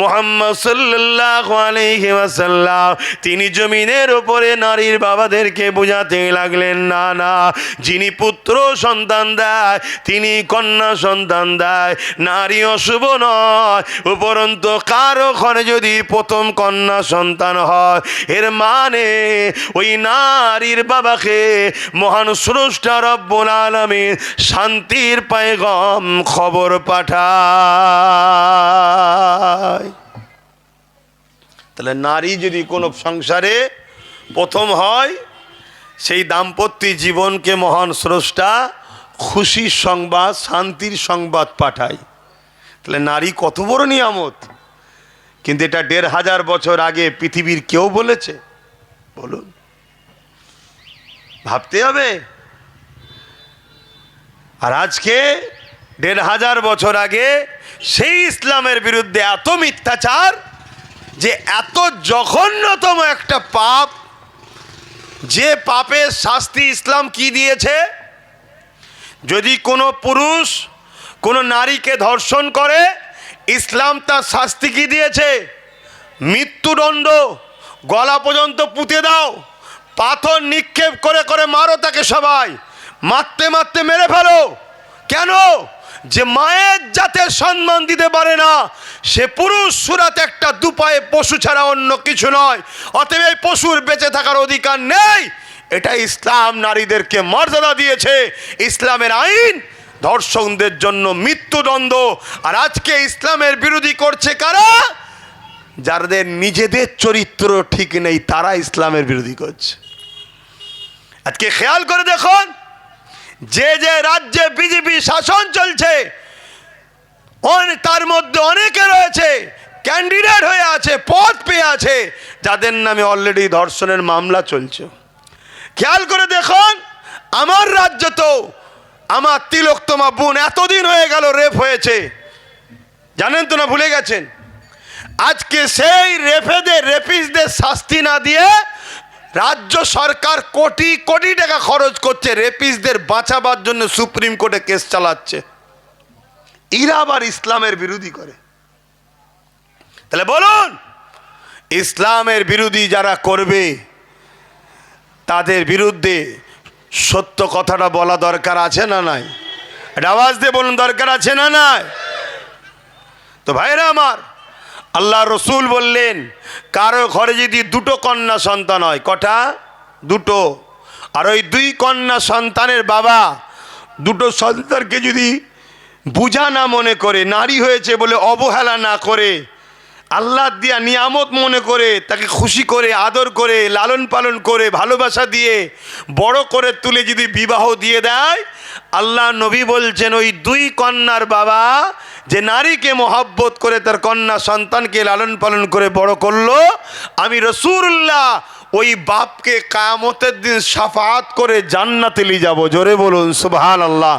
মুহাম্মদ সাল্লাল্লাহু আলাইহি ওয়াসাল্লাম তিনি জমিনের ওপরে নারীর বাবাদেরকে বোঝাতে লাগলেন, না না, যিনি পুত্র সন্তান দেয় তিনি কন্যা সন্তান দেয়, নারী অশুভ নয়। উপরন্তু কারো ঘরে যদি প্রথম কন্যা সন্তান হয়, এর মানে ওই নারীর বাবাকে মহান স্রষ্টা রব্বুল আলামিন শান্তির পয়গাম খবর পাঠায়। তাহলে নারী যদি কোনো সংসারে প্রথম হয়, সেই দাম্পত্য জীবনকে মহান স্রষ্টা খুশির সংবাদ, শান্তির সংবাদ পাঠায়। তাহলে নারী কত বড় নিয়ামত। কিন্তু এটা ১৫০০ বছর আগে পৃথিবীর কেউ বলেছে? বলুন, ভাবতে হবে। আর আজকে ১৫০০ বছর আগে সেই ইসলামের বিরুদ্ধে এত মিথ্যাচার, যে এত জঘন্যতম একটা পাপ, যে পাপের শাস্তি ইসলাম কি দিয়েছে? যদি কোনো পুরুষ কোনো নারীকে ধর্ষণ করে, ইসলাম তার শাস্তি কি দিয়েছে? মৃত্যুদণ্ড, গলা পর্যন্ত পুঁতে দাও, পাথর নিক্ষেপ করে করে মারো তাকে, সবাই মারতে মারতে মেরে ফেলো। কেন? যে মায়ের জাতের সম্মান দিতে পারে না, সে পুরুষ সুরাতে একটা দুপায়ে পশু ছাড়া অন্য কিছু নয়। অতএব এই পশুর বেঁচে থাকার অধিকার নেই। এটা ইসলাম নারীদেরকে মর্যাদা দিয়েছে। ইসলামের আইন ধর্ষকদের জন্য মৃত্যুদণ্ড। আর আজকে ইসলামের বিরোধী করছে কারা? যাদের নিজেদের চরিত্র ঠিক নেই, তারা ইসলামের বিরোধী করছে। আজকে খেয়াল করে দেখুন, যে যে রাজ্যে বিজেপি শাসন চলছে, তার মধ্যে অনেকে রয়েছে ক্যান্ডিডেট হয়ে আছে, পদ পেয়ে আছে, যাদের নামে অলরেডি ধর্ষণের মামলা চলছে। খেয়াল করে দেখুন, আমার রাজ্য তো, আমার তিলোত্তমা বোন এতদিন হয়ে গেল রেপ হয়েছে, জানেন তো না? ভুলে গেছেন? আজকে সেই রেপিস্টদের শাস্তি না দিয়ে রাজ্য সরকার কোটি কোটি টাকা খরচ করছে রেপিস্টদের বাঁচাবার জন্য, সুপ্রিম কোর্টে কেস চালাচ্ছে। এরা আবার ইসলামের বিরোধী করে। তাহলে বলুন, ইসলামের বিরোধী যারা করবে, তাদের বিরুদ্ধে সত্য কথাটা বলা দরকার আছে না নাই? এটা আওয়াজ দিয়ে বলুন, দরকার আছে না নাই? তো ভাইরা আমার, আল্লাহ রসুল বললেন, কারো ঘরে যদি দুটো কন্যা সন্তান হয়, কটা? দুটো। আর ওই 2 কন্যা সন্তানের বাবা দুটো সন্তানকে যদি বুঝা না মনে করে, নারী হয়েছে বলে অবহেলা না করে, আল্লাহ দিয়া নিয়ামত মনে করে, তাকে খুশি করে, আদর করে, লালন পালন করে, ভালোবাসা দিয়ে বড় করে তুলে যদি বিবাহ দিয়ে দেয়, আল্লাহ নবী বলছেন, ওই 2 কন্যার বাবা যে নারীকে মহব্বত করে তার কন্যা সন্তানকে লালন পালন করে বড় করলো, আমি রাসূলুল্লাহ ওই বাপকে কিয়ামতের দিন শাফাআত করে জান্নাতে নিয়ে যাব। জোরে বলুন সুবহানাল্লাহ।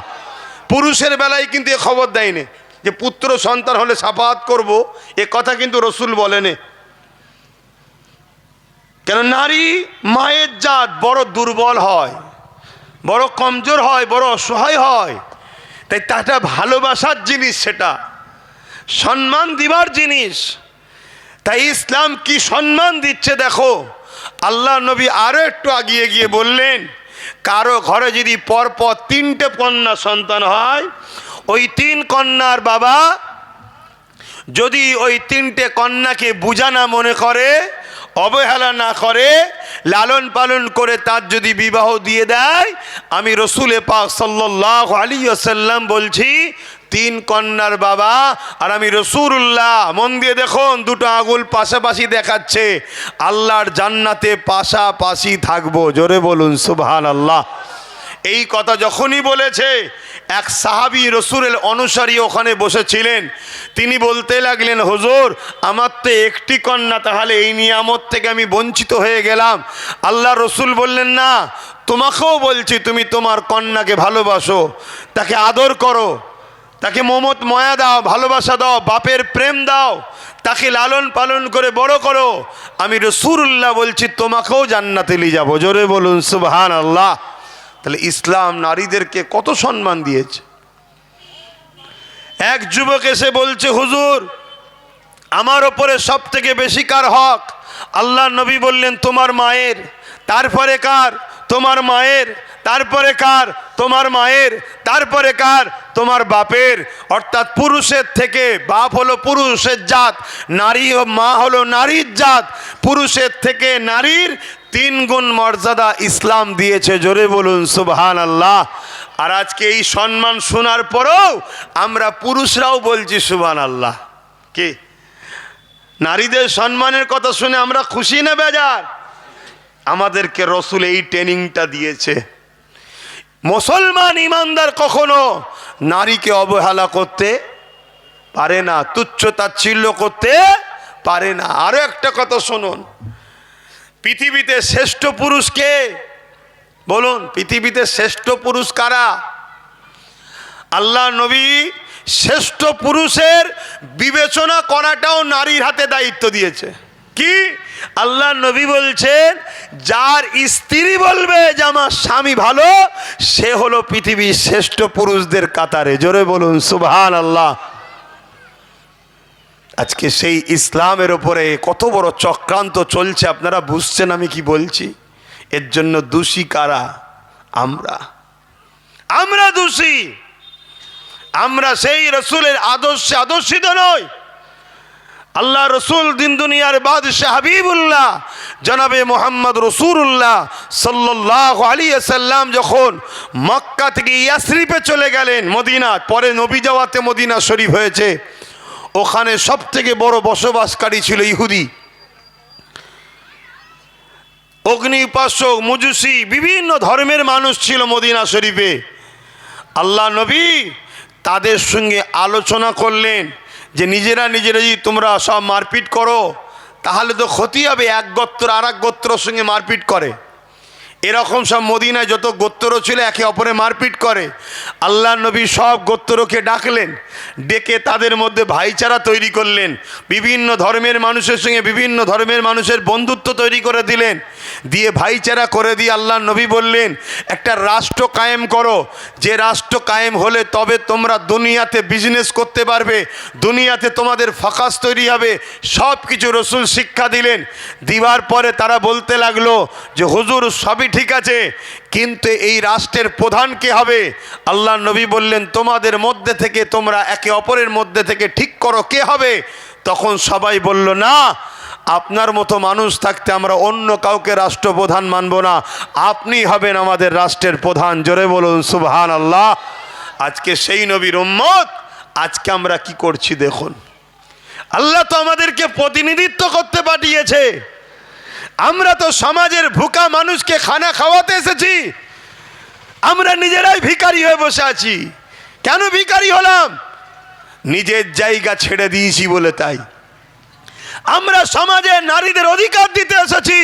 পুরুষের বেলায় কিন্তু এ খবর দেয়নি যে পুত্র সন্তান হলে শাফাআত করব, এ কথা কিন্তু রসুল বলেনি। কেন? নারী মায়ের জাত বড় দুর্বল হয়, বড় কমজোর হয়, বড় অসহায় হয়। তাই তাটা ভালোবাসার জিনিস, সেটা সম্মান দিবার জিনিস। তাই ইসলাম কি সম্মান দিচ্ছে দেখো। আল্লাহ নবী আরো একটু আগিয়ে গিয়ে বললেন, কারো ঘরে যদি পরপর 3টে কন্যা সন্তান হয়, ওই 3 কন্যার বাবা যদি ওই 3টে কন্যাকে বুঝা না মনে করে, অবহেলা না করে, লালন পালন করে তার যদি বিবাহ দিয়ে দেয়, আমি রসুল পাক সাল্লাল্লাহু আলাইহি ওয়াসাল্লাম বলছি 3 কন্যার বাবা আর আমি রাসূলুল্লাহ, মন দিয়ে দেখুন, দুটো আঙুল পাশাপাশি দেখাচ্ছে, আল্লাহর জান্নাতে পাশাপাশি থাকবো। জোরে বলুন সুবহানাল্লাহ। এই কথা যখনই বলেছে, এক সাহাবী রসুলের অনুসারী ওখানে বসেছিলেন, তিনি বলতে লাগলেন, হুজুর আমার তো একটি কন্যা, তাহলে এই নিয়ামত থেকে আমি বঞ্চিত হয়ে গেলাম। আল্লাহ রসুল বললেন, না, তোমাকেও বলছি তুমি তোমার কন্যাকে ভালোবাসো, তাকে আদর করো, তাকে মমত ময়া দাও, ভালোবাসা দাও, বাপের প্রেম দাও, তাকে লালন পালন করে বড় করো। আমি রাসূলুল্লাহ বলছি তোমাকেও জান্নাতে নিয়ে যাবো। জোরে বলুন সুবহানাল্লাহ। তাহলে ইসলাম নারীদেরকে কত সম্মান দিয়েছে। এক যুবক এসে বলছে, হুজুর আমার ওপরে সব থেকে বেশি কার হক? আল্লাহ নবী বললেন, তোমার মায়ের। তারপরে কার? তোমার মায়ের। তারপরে কার? তোমার মায়ের। তারপরে কার? তোমার বাপের। অর্থাৎ পুরুষের থেকে, বাপ হলো পুরুষের জাত, নারী মা হলো নারীর জাত, পুরুষের থেকে নারীর 3 গুণ মর্যাদা ইসলাম দিয়েছে। জোরে বলুন সুবহানাল্লাহ। আর আজকে এই সম্মান শোনার পরেও আমরা পুরুষরাও বলছি সুবহানাল্লাহ। কি নারীদের সম্মানের কথা শুনে আমরা খুশি না বেজার? আমাদেরকে রসুল এই ট্রেনিংটা দিয়েছে। মুসলমান ইমানদার কখনো নারীকে অবহেলা করতে পারে না, তুচ্ছ তাচ্ছিল্য করতে পারে না। আরো একটা কথা শুনুন, পৃথিবীতে শ্রেষ্ঠ পুরুষ কে? বলুন, পৃথিবীতে শ্রেষ্ঠ পুরুষ কারা? আল্লাহ নবী শ্রেষ্ঠ পুরুষের বিবেচনা করাটাও নারীর হাতে দায়িত্ব দিয়েছে। কি? আল্লাহ নবী বলছেন, যার স্ত্রী বলবে যে আমার স্বামী ভালো, সে হলো পৃথিবীর শ্রেষ্ঠ পুরুষদের কাতারে। জোরে বলুন সুবহানাল্লাহ। আজকে সেই ইসলামের ওপরে কত বড় চক্রান্ত চলছে, আপনারা বুঝছেন আমি কি বলছি? এর জন্য দোষী কারা? আমরা দোষী। আমরা সেই রসুলের আদর্শে আদর্শিত নই। আল্লাহ রসুল দিন দুনিয়ার বাদশাহ হাবিবুল্লাহ জনাবে মোহাম্মদ রাসূলুল্লাহ সাল্লাল্লাহু আলাইহি ওয়াসাল্লাম যখন মক্কা থেকে ইয়াসরিবে চলে গেলেন, মদিনা, পরে নবী যাওয়াতে মদিনা শরীফ হয়েছে, ওখানে সব থেকে বড় বসবাসকারী ছিল ইহুদি, অগ্নি উপাসক, মজুসি, বিভিন্ন ধর্মের মানুষ ছিল মদিনা শরীফে। আল্লাহ নবী তাদের সঙ্গে আলোচনা করলেন যে নিজেরা যদি তোমরা সব মারপিট করো তাহলে তো ক্ষতি হবে। এক গোত্র আর এক গোত্রর সঙ্গে মারপিট করে, এরকম সব মদিনায় যত গোত্র ছিল একে অপরে মারপিট করে। আল্লাহ নবী সব গোত্রকে ডাকলেন, ডেকে তাদের মধ্যে ভাইচারা তৈরি করলেন, বিভিন্ন ধর্মের মানুষের সঙ্গে বিভিন্ন ধর্মের মানুষের বন্ধুত্ব তৈরি করে দিলেন, দিয়ে ভাইচারা করে দিয়ে আল্লাহ নবী বললেন, একটা রাষ্ট্র কায়েম করো, যে রাষ্ট্র কায়েম হলে তবে তোমরা দুনিয়াতে বিজনেস করতে পারবে, দুনিয়াতে তোমাদের ফোকাস তৈরি হবে। সব কিছু রসুল শিক্ষা দিলেন। দিবার পরে তারা বলতে লাগলো যে হুজুর সবই ঠিক আছে, কিন্তু এই রাষ্ট্রের প্রধান কে হবে? আল্লাহ নবী বললেন, তোমাদের মধ্যে থেকে তোমরা একে অপরের মধ্যে থেকে ঠিক করো কে হবে। তখন সবাই বলল, না, আপনার মতো মানুষ থাকতে আমরা অন্য কাউকে রাষ্ট্রপ্রধান মানব না, আপনি হবেন আমাদের রাষ্ট্রের প্রধান। জোরে বলুন সুবহানাল্লাহ। আজকে সেই নবীর উম্মত আজকে আমরা কি করছি দেখুন। আল্লাহ তো আমাদেরকে প্রতিনিধিত্ব করতে পাঠিয়েছে, আমরা তো সমাজের ভুকা মানুষকে খানা খাওয়াতে এসেছি, আমরা নিজেরাই ভিখারি হয়ে বসে আছি। কেন ভিখারি হলাম? নিজের জায়গা ছেড়ে দিয়েছি বলে। তাই আমরা সমাজে নারীদের অধিকার দিতে এসেছি,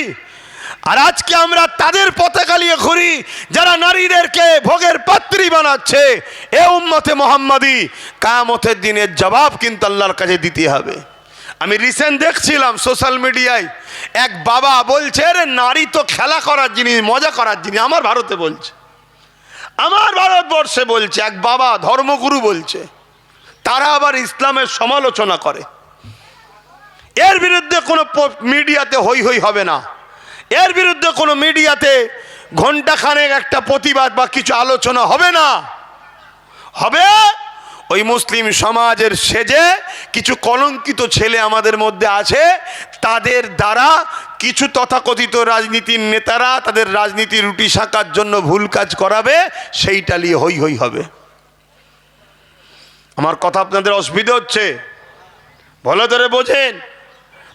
আর আজকে আমরা তাদের পতাকা নিয়ে ঘুরি যারা নারীদেরকে ভোগের পাত্রী বানাচ্ছে। এ উম্মতে মুহাম্মাদি কিয়ামতের দিনের জবাব কিন্তু আল্লাহর কাছে দিতে হবে। আমি রিসেন্ট দেখছিলাম সোশ্যাল মিডিয়ায়, এক বাবা বলছে, আরে নারী তো খেলা করার জিনিস, মজা করার জিনিস। আমার ভারতে বলছে, আমার ভারতবর্ষে বলছে, এক বাবা ধর্মগুরু বলছে। তারা আবার ইসলামের সমালোচনা করে। এর বিরুদ্ধে কোনো মিডিয়াতে হই হই হবে না, এর বিরুদ্ধে কোনো মিডিয়াতে ঘন্টাখানেক একটা প্রতিবাদ বা কিছু আলোচনা হবে না। হবে ওই মুসলিম সমাজের সেজে কিছু কলঙ্কিত ছেলে আমাদের মধ্যে আছে, তাদের দ্বারা কিছু তথাকথিত রাজনীতির নেতারা তাদের রাজনীতির রুটি শাকার জন্য ভুল কাজ করাবে, সেইটা নিয়ে হই হই হবে। আমার কথা আপনাদের অসুবিধা হচ্ছে? ভালো ধরে বোঝেন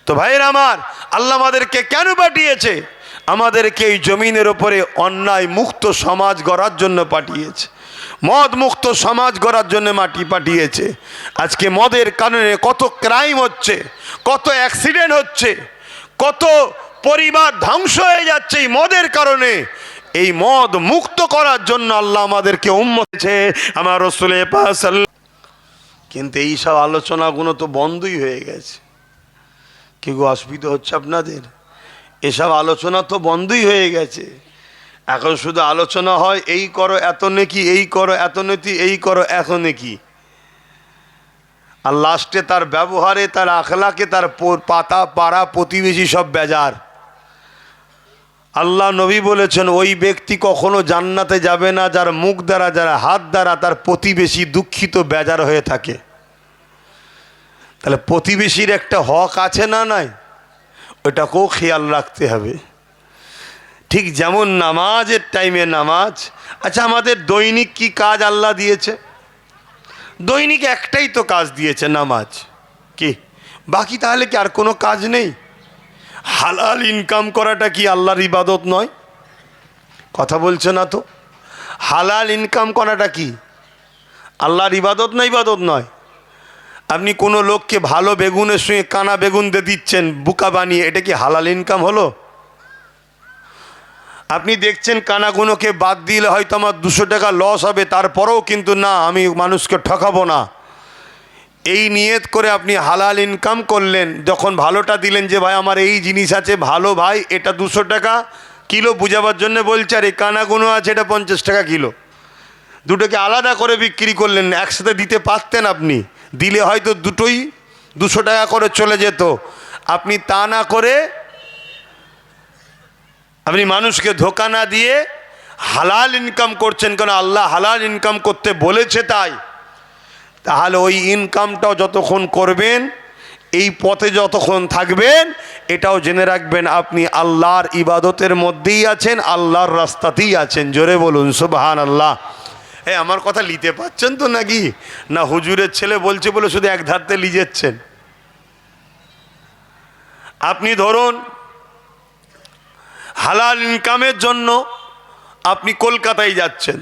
তো ভাইয়ের আমার। আল্লাহ আমাদেরকে কেন পাঠিয়েছে? আমাদেরকে এই জমিনের ওপরে অন্যায় মুক্ত সমাজ গড়ার জন্য পাঠিয়েছে, মদ মুক্ত সমাজ গড়ার জন্য পাঠিয়েছে। আজকে মদের কারণে কত ক্রাইম হচ্ছে, কত অ্যাক্সিডেন্ট হচ্ছে, কত পরিবার ধ্বংস হয়ে যাচ্ছে এই মদের কারণে। এই মদ মুক্ত করার জন্য আল্লাহ আমাদেরকে উম্মত করেছে, আমার রাসূল পাক সাল্লাল্লাহু। কিন্তু এই সব আলোচনাগুলো তো বন্ধই হয়ে গেছে। কি গো, অসুবিধা হচ্ছে আপনাদের? এসব আলোচনা তো বন্ধই হয়ে গেছে। এখন শুধু আলোচনা হয় এই করো এত নেকি, এই করো এত নেকি, এই করো এত নেকি, আর লাস্টে তার ব্যবহারে, তার আখলাকে, তার পাতা পাড়া প্রতিবেশী সব বেজার। আল্লাহ নবী বলেছেন ওই ব্যক্তি কখনো জান্নাতে যাবে না যার মুখ দ্বারা, যার হাত দ্বারা তার প্রতিবেশী দুঃখিত বেজার হয়ে থাকে। তাহলে প্রতিবেশীর একটা হক আছে না নাই? ওটাকেও খেয়াল রাখতে হবে। ঠিক যেমন নামাজের টাইমে নামাজ। আচ্ছা, আমাদের দৈনিক কি কাজ আল্লাহ দিয়েছে? দৈনিক একটাই তো কাজ দিয়েছে, নামাজ। কি বাকি তাহলে কি আর কোনো কাজ নেই? হালাল ইনকাম করাটা কি আল্লাহর ইবাদত নয়? কথা বলছে না তো। হালাল ইনকাম করাটা কি আল্লাহর ইবাদত না? ইবাদত নয়। আপনি কোনো লোককে ভালো বেগুনের সঙ্গে কানা বেগুন দিয়ে দিচ্ছেন বুকা বানিয়ে, এটা কি হালাল ইনকাম হলো? আপনি দেখছেন কানাগুনোকে বাদ দিলে হয়তো আমার 200 টাকা লস হবে, তারপরেও কিন্তু না, আমি মানুষকে ঠকাবো না, এই নিয়ত করে আপনি হালাল ইনকাম করলেন। যখন ভালোটা দিলেন যে ভাই আমার এই জিনিস আছে ভালো, ভাই এটা 200 টাকা কিলো বুঝাবার জন্য বলছে, আর এই কানাগুনো আছে এটা 50 টাকা কিলো, দুটোকে আলাদা করে বিক্রি করলেন। একসাথে দিতে পারতেন আপনি, দিলে হয়তো দুটোই 200 টাকা করে চলে যেত। আপনি তা না করে আপনি মানুষকে ধোকা না দিয়ে হালাল ইনকাম করছেন, কারণ আল্লাহ হালাল ইনকাম করতে বলেছে তাই। তাহলে ওই ইনকামটাও যতক্ষণ করবেন, এই পথে যতক্ষণ থাকবেন, এটাও জেনে রাখবেন আপনি আল্লাহর ইবাদতের মধ্যেই আছেন, আল্লাহর রাস্তাতেই আছেন। জোরে বলুন সুবহানাল্লাহ। আমার কথা নিতে পারছেন তো নাকি? না হুজুরের ছেলে বলছে বলে শুধু এক ধারতে লিজেচ্ছেন? আপনি ধরুন হালাল ইনকামের জন্য আপনি কলকাতায় যাচ্ছেন,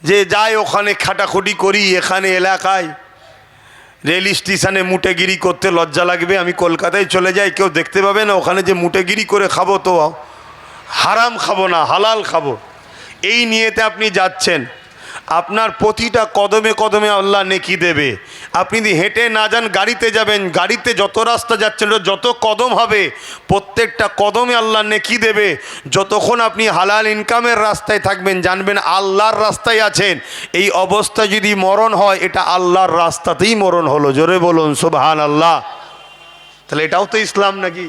যে যাই ওখানে খাটাখুটি করি, এখানে এলাকায় রেল স্টেশনে মুটেগিরি করতে লজ্জা লাগবে, আমি কলকাতায় চলে যাই, কেউ দেখতে পাবে না, ওখানে যে মুটেগিরি করে খাবো তো হারাম খাবো না, হালাল খাবো, এই নিয়েতে আপনি যাচ্ছেন। আপনার প্রতিটা কদমে কদমে আল্লাহ নেকি দেবে। আপনি যদি হেঁটে না যান, গাড়িতে যাবেন, গাড়িতে যত রাস্তা যাচ্ছেন যত কদম হবে, প্রত্যেকটা কদমে আল্লাহ নেকি দেবে। যতক্ষণ আপনি হালাল ইনকামের রাস্তায় থাকবেন, জানবেন আল্লাহর রাস্তায় আছেন। এই অবস্থা যদি মরণ হয়, এটা আল্লাহর রাস্তাতেই মরণ হলো। জোরে বলুন সুবহানাল্লাহ। তাহলে এটাও তো ইসলাম নাকি?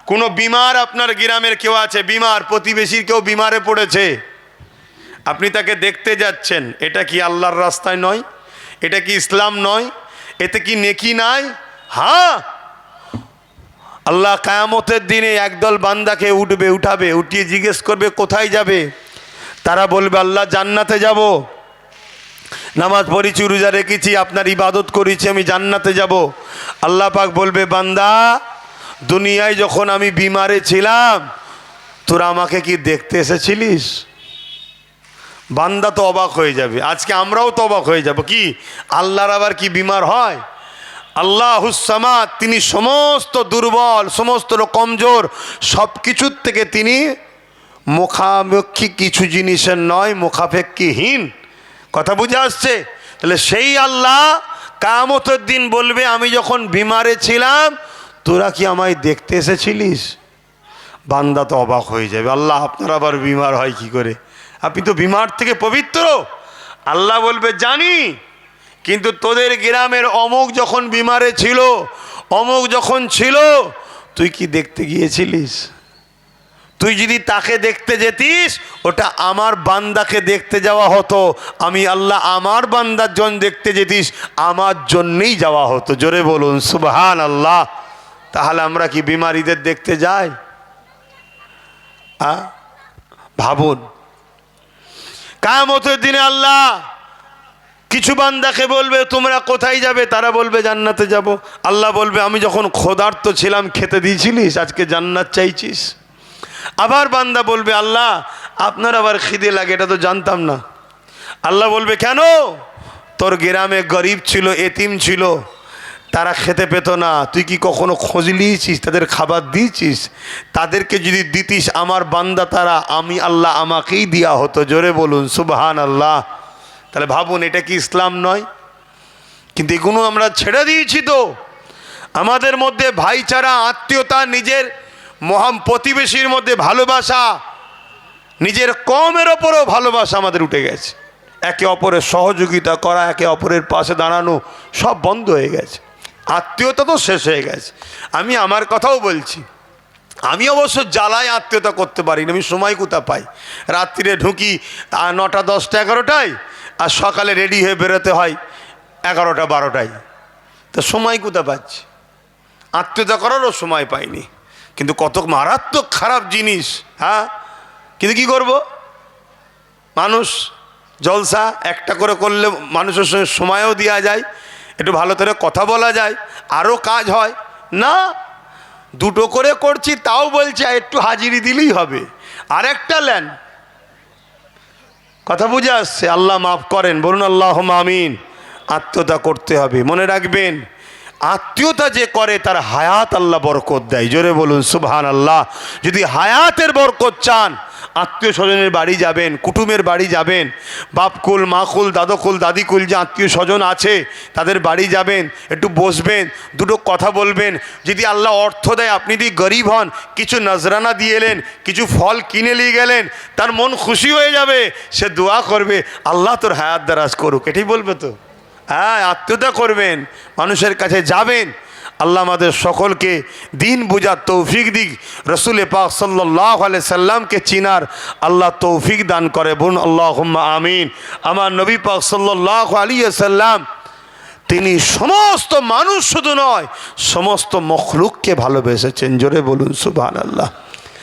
কোনো বিমার আপনার গ্রামের কেউ আছে, বিমার, প্রতিবেশীর কেউ বিমারে পড়েছে, আপনি তাকে দেখতে যাচ্ছেন, এটা কি আল্লাহর রাস্তায় নয়? এটা কি ইসলাম নয়? এতে কি নেকি নাই? হ্যাঁ, আল্লাহ কিয়ামতের দিনে একদল বান্দাকে উঠাবে, উঠিয়ে জিজ্ঞেস করবে কোথায় যাবে। তারা বলবে আল্লাহ জান্নাতে যাব, নামাজ পড়েছি, রোজা রেখেছি, আপনার ইবাদত করেছি, আমি জান্নাতে যাব। আল্লাহ পাক বলবে বান্দা, দুনিয়ায় যখন আমি বিমারে ছিলাম তোরা আমাকে কি দেখতে এসেছিলিস? বান্দা তো অবাক হয়ে যাবে। আজকে আমরাও তো অবাক হয়ে যাব, কি আল্লাহর আবার কি বিমার হয়? আল্লাহুস সামাদ, তিনি সমস্ত দুর্বল, সমস্ত কমজোর, সব কিছুর থেকে তিনি মুখাপেক্ষী, কিছু জিনিসের নয়, মুখাপেক্ষীহীন। কথা বুঝে আসছে? তাহলে সেই আল্লাহ কিয়ামতের দিন বলবে আমি যখন বিমারে ছিলাম তোরা কি আমায় দেখতে এসেছিলিস? বান্দা তো অবাক হয়ে যাবে, আল্লাহ আপনার আবার বিমার হয় কি করে? আপনি তো বিমার থেকে পবিত্র। আল্লাহ বলবে জানি, কিন্তু তোদের গ্রামের অমুক যখন বিমারে ছিল, অমুক যখন ছিল, তুই কি দেখতে গিয়েছিলিস? তুই যদি তাকে দেখতে যেতিস ওটা আমার বান্দাকে দেখতে যাওয়া হতো, আমি আল্লাহ আমার বান্দার জন দেখতে যেতিস আমার জন্যেই যাওয়া হতো। জোরে বলুন সুবহানাল্লাহ। তাহলে আমরা কি বিমারীদের দেখতে যাই? ভাবুন, কিয়ামতের দিনে আল্লাহ কিছু বান্দাকে বলবে তোমরা কোথায় যাবে, তারা বলবে জান্নাতে যাব। আল্লাহ বলবে আমি যখন ক্ষুধার্ত ছিলাম খেতে দিয়েছিলিস, আজকে জান্নাত চাইছিস। আবার বান্দা বলবে আল্লাহ আপনার আবার খিদে লাগে, এটা তো জানতাম না। আল্লাহ বলবে কেন? তোর গ্রামে গরিব ছিল, এতিম ছিল, তারা খেতে পেত না, তুই কি কখনো খোঁজ নিয়েছিস, তাদের খাবার দিয়েছিস? তাদেরকে যদি দিতিস আমার বান্দা তারা, আমি আল্লাহ আমাকেই দেওয়া হতো। জোরে বলুন সুবহানাল্লাহ। তাহলে ভাবুন, এটা কি ইসলাম নয়? কিন্তু এগুলো আমরা ছেড়ে দিয়েছি। তো আমাদের মধ্যে ভাইচারা, আত্মীয়তা, নিজের মহান প্রতিবেশীর মধ্যে ভালোবাসা, নিজের কমের ওপরও ভালোবাসা আমাদের উঠে গেছে। একে অপরের সহযোগিতা করা, একে অপরের পাশে দাঁড়ানো সব বন্ধ হয়ে গেছে। আত্মীয়তা তো শেষ হয়ে গেছে। আমি আমার কথাও বলছি, আমি অবশ্য জ্বালায় আত্মীয়তা করতে পারি না, আমি সময় কোথা পাই? রাত্রিরে ঢুকি 9টা 10টা 11টায়, আর সকালে রেডি হয়ে বেরোতে হয় 11টা 12টায়। তো সময় কোথা পাচ্ছি? আত্মীয়তা করারও সময় পাইনি। কিন্তু কত মারাত্মক খারাপ জিনিস। হ্যাঁ, কিন্তু কি করব? মানুষ জলসা একটা করে করলে মানুষের সঙ্গে সময়ও দেওয়া যায়, একটু ভালো করে কথা বলা যায়, আরও কাজ হয় না। দুটো করে করছি তাও বলছে একটু হাজিরি দিলেই হবে। আরেকটা লেন, কথা বুঝে আসছে? আল্লাহ মাফ করেন, বলুন আল্লাহুম্মা আমিন। আত্মীয়তা করতে হবে, মনে রাখবেন আত্মীয়তা যে করে তার হায়াত আল্লাহ বরকত দেয়। জোরে বলুন সুবহানাল্লাহ। যদি হায়াতের বরকত চান, আত্মীয় স্বজনের বাড়ি যাবেন, কুটুমের বাড়ি যাবেন, বাপকুল মাকুল দাদকুল দাদিকুল যে আত্মীয় স্বজন আছে তাদের বাড়ি যাবেন, একটু বসবেন, দুটো কথা বলবেন। যদি আল্লাহ অর্থ দেয়, আপনি যদি গরিব হন, কিছু নজরানা দিয়ে এলেন, কিছু ফল কিনে নিয়ে গেলেন, তার মন খুশি হয়ে যাবে, সে দোয়া করবে আল্লাহ তোর হায়াত দারাজ করুক। এটাই বলবে তো? হ্যাঁ, আত্মীয়তা করবেন, মানুষের কাছে যাবেন। আল্লাহ আমাদের সকলকে দিন বুঝার তৌফিক দিক, রসুল পাক সাল্লাল্লাহু আলাইহি সাল্লামকে চিনার আল্লাহ তৌফিক দান করে। বলুন আল্লাহুম্মা আমিন। আমার নবী পাক সাল্লাল্লাহু আলাইহি সাল্লাম তিনি সমস্ত মানুষ শুধু নয়, সমস্ত মখলুককে ভালোবেসেছেন। জোরে বলুন সুবহানাল্লাহ।